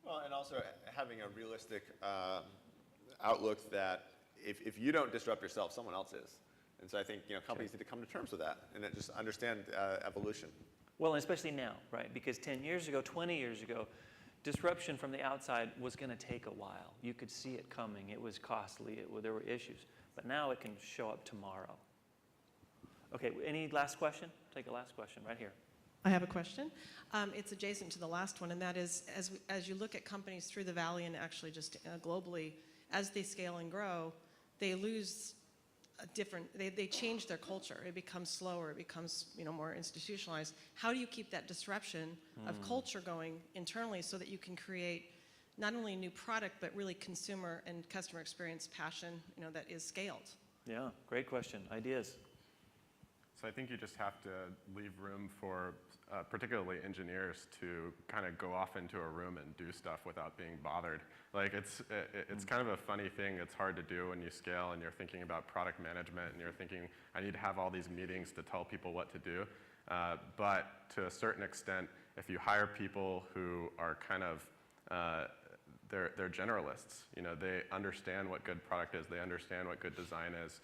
Well, and also having a realistic outlook that if you don't disrupt yourself, someone else is. And so I think companies need to come to terms with that and then just understand evolution. Well, and especially now, right? Because 10 years ago, 20 years ago, disruption from the outside was going to take a while. You could see it coming. It was costly. There were issues. But now it can show up tomorrow. Okay, any last question? Take a last question right here. I have a question. It's adjacent to the last one, and that is, as you look at companies through the valley and actually just globally, as they scale and grow, they lose they change their culture. It becomes slower. It becomes more institutionalized. How do you keep that disruption of culture going internally so that you can create not only a new product but really consumer and customer experience passion that is scaled? Yeah, great question. Ideas? So I think you just have to leave room for particularly engineers to kind of go off into a room and do stuff without being bothered. Like it's kind of a funny thing. It's hard to do when you scale and you're thinking about product management and you're thinking, I need to have all these meetings to tell people what to do. But to a certain extent, if you hire people who are kind of, they're generalists. They understand what good product is. They understand what good design is.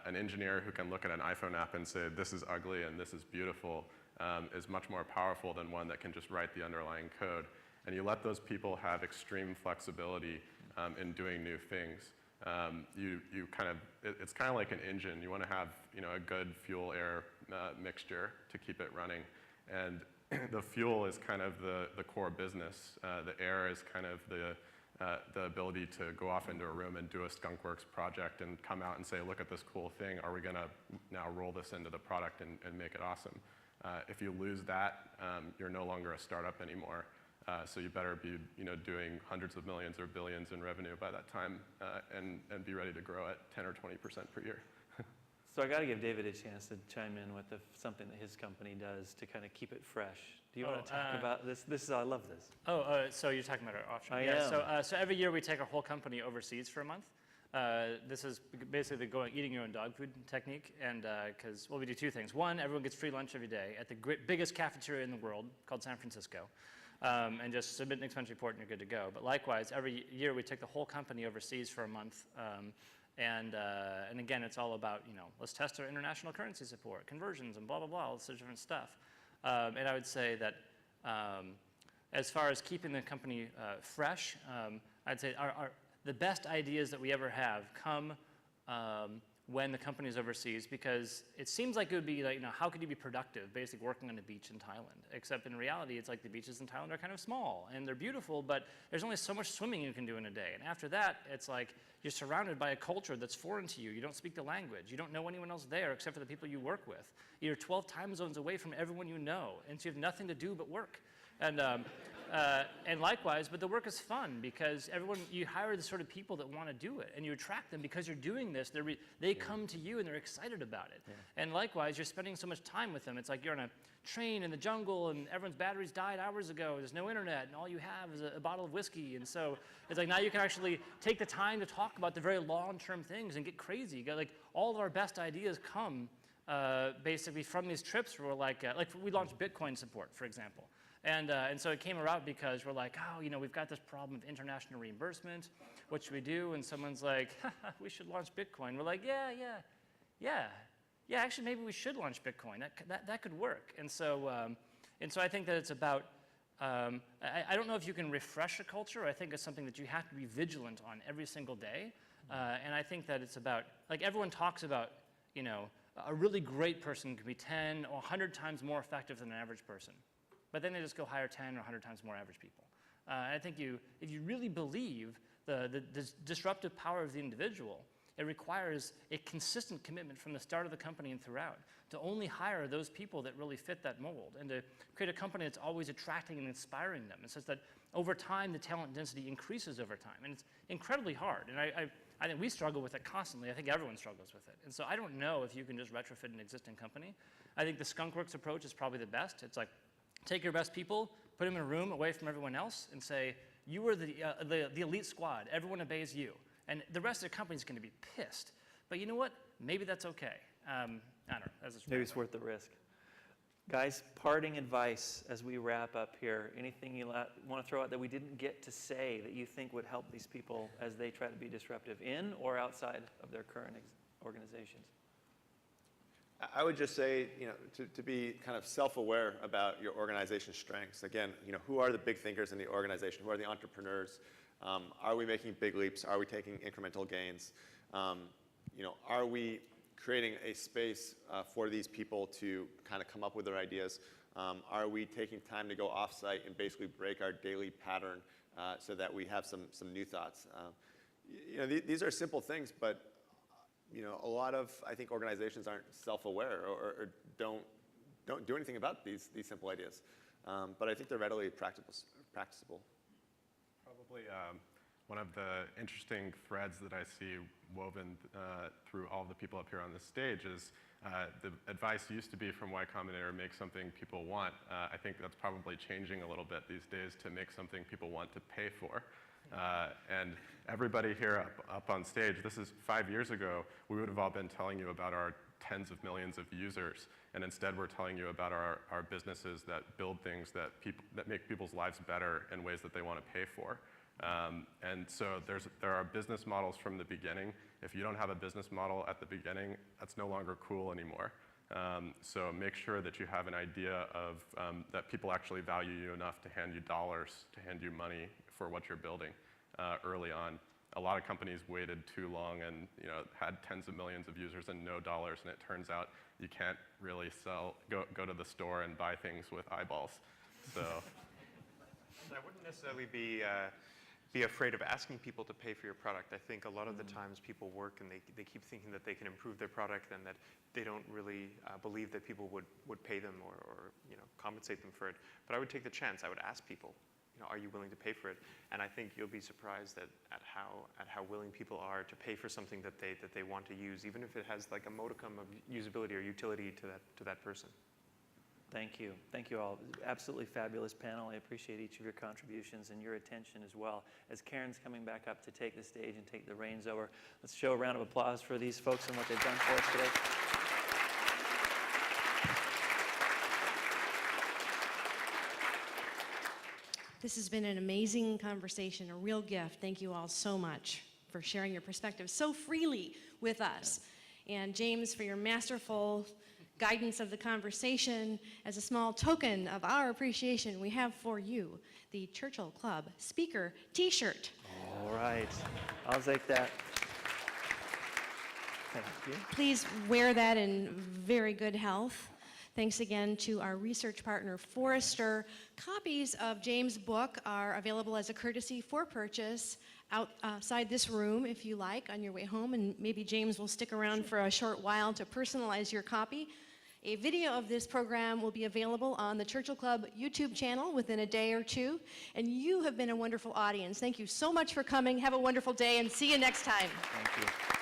An engineer who can look at an iPhone app and say, this is ugly and this is beautiful, is much more powerful than one that can just write the underlying code. And you let those people have extreme flexibility in doing new things. It's kind of like an engine. You want to have a good fuel-air mixture to keep it running. And the fuel is kind of the core business. The air is kind of the ability to go off into a room and do a skunkworks project and come out and say, look at this cool thing. Are we going to now roll this into the product and make it awesome? If you lose that, you're no longer a startup anymore. So you better be doing hundreds of millions or billions in revenue by that time and be ready to grow at 10 or 20% per year. So I got to give David a chance to chime in with something that his company does to kind of keep it fresh. Do you want to talk about this? I love this. So you're talking about our option. I am. So every year we take our whole company overseas for a month. This is basically the eating your own dog food technique, and because we do two things. One, everyone gets free lunch every day at the biggest cafeteria in the world called San Francisco, and just submit an expense report and you're good to go. But likewise, every year we take the whole company overseas for a month, and again, it's all about let's test our international currency support, conversions, and blah blah blah, all this different stuff. And I would say that as far as keeping the company fresh, I'd say the best ideas that we ever have come when the company is overseas, because it seems like it would be like, how could you be productive basically working on a beach in Thailand? Except in reality, it's like the beaches in Thailand are kind of small and they're beautiful, but there's only so much swimming you can do in a day. And after that, it's like you're surrounded by a culture that's foreign to you. You don't speak the language. You don't know anyone else there except for the people you work with. You're 12 time zones away from everyone you know, and so you have nothing to do but work. And likewise, but the work is fun because you hire the sort of people that want to do it, and you attract them because you're doing this. They come to you and they're excited about it. Yeah. And likewise, you're spending so much time with them. It's like you're on a train in the jungle and everyone's batteries died hours ago. There's no internet, and all you have is a bottle of whiskey. And so it's like now you can actually take the time to talk about the very long-term things and get crazy. Like all of our best ideas come basically from these trips where like we launched Bitcoin support, for example. And so it came about because we're like, we've got this problem of international reimbursement. What should we do? And someone's like, we should launch Bitcoin. We're like, yeah, actually, maybe we should launch Bitcoin. That could work. And so I think that it's about, I don't know if you can refresh a culture. I think it's something that you have to be vigilant on every single day. And I think that it's about, like everyone talks about, a really great person can be 10 or 100 times more effective than an average person. But then they just go hire 10 or 100 times more average people. I think if you really believe the disruptive power of the individual, it requires a consistent commitment from the start of the company and throughout to only hire those people that really fit that mold and to create a company that's always attracting and inspiring them. It's just that over time, the talent density increases over time. And it's incredibly hard. And I think we struggle with it constantly. I think everyone struggles with it. And so I don't know if you can just retrofit an existing company. I think the skunkworks approach is probably the best. It's like, take your best people, put them in a room away from everyone else, and say, you are the elite squad. Everyone obeys you. And the rest of the company is going to be pissed. But you know what? Maybe that's okay. I don't know. Maybe it's worth the risk. Guys, parting advice as we wrap up here. Anything you want to throw out that we didn't get to say that you think would help these people as they try to be disruptive in or outside of their current organizations? I would just say, to be kind of self-aware about your organization's strengths. Again, who are the big thinkers in the organization? Who are the entrepreneurs? Are we making big leaps? Are we taking incremental gains? Are we creating a space for these people to kind of come up with their ideas? Are we taking time to go off-site and basically break our daily pattern so that we have some new thoughts? These are simple things, but a lot of, I think, organizations aren't self-aware or don't do anything about these simple ideas. But I think they're readily practicable. Probably one of the interesting threads that I see woven through all the people up here on this stage is the advice used to be from Y Combinator, make something people want. I think that's probably changing a little bit these days to make something people want to pay for. And everybody here up on stage, this is 5 years ago, we would have all been telling you about our tens of millions of users, and instead we're telling you about our businesses that build things that make people's lives better in ways that they want to pay for. And so there are business models from the beginning. If you don't have a business model at the beginning, that's no longer cool anymore. So make sure that you have an idea of that people actually value you enough to hand you dollars, to hand you money for what you're building early on. A lot of companies waited too long and had tens of millions of users and no dollars, and it turns out you can't really go to the store and buy things with eyeballs. So I wouldn't necessarily be afraid of asking people to pay for your product. I think a lot of the times people work and they keep thinking that they can improve their product and that they don't really believe that people would pay them or compensate them for it. But I would take the chance. I would ask people, are you willing to pay for it? And I think you'll be surprised at how willing people are to pay for something that they want to use, even if it has like a modicum of usability or utility to that person. Thank you. Thank you all. Absolutely fabulous panel. I appreciate each of your contributions and your attention as well. As Karen's coming back up to take the stage and take the reins over, let's show a round of applause for these folks and what they've done for us today. This has been an amazing conversation, a real gift. Thank you all so much for sharing your perspectives so freely with us. And James, for your masterful guidance of the conversation. As a small token of our appreciation, we have for you the Churchill Club Speaker T-shirt. All right. I'll take that. Thank you. Please wear that in very good health. Thanks again to our research partner, Forrester. Copies of James' book are available as a courtesy for purchase outside this room, if you like, on your way home, and maybe James will stick around for a short while to personalize your copy. A video of this program will be available on the Churchill Club YouTube channel within a day or two, and you have been a wonderful audience. Thank you so much for coming. Have a wonderful day, and see you next time. Thank you.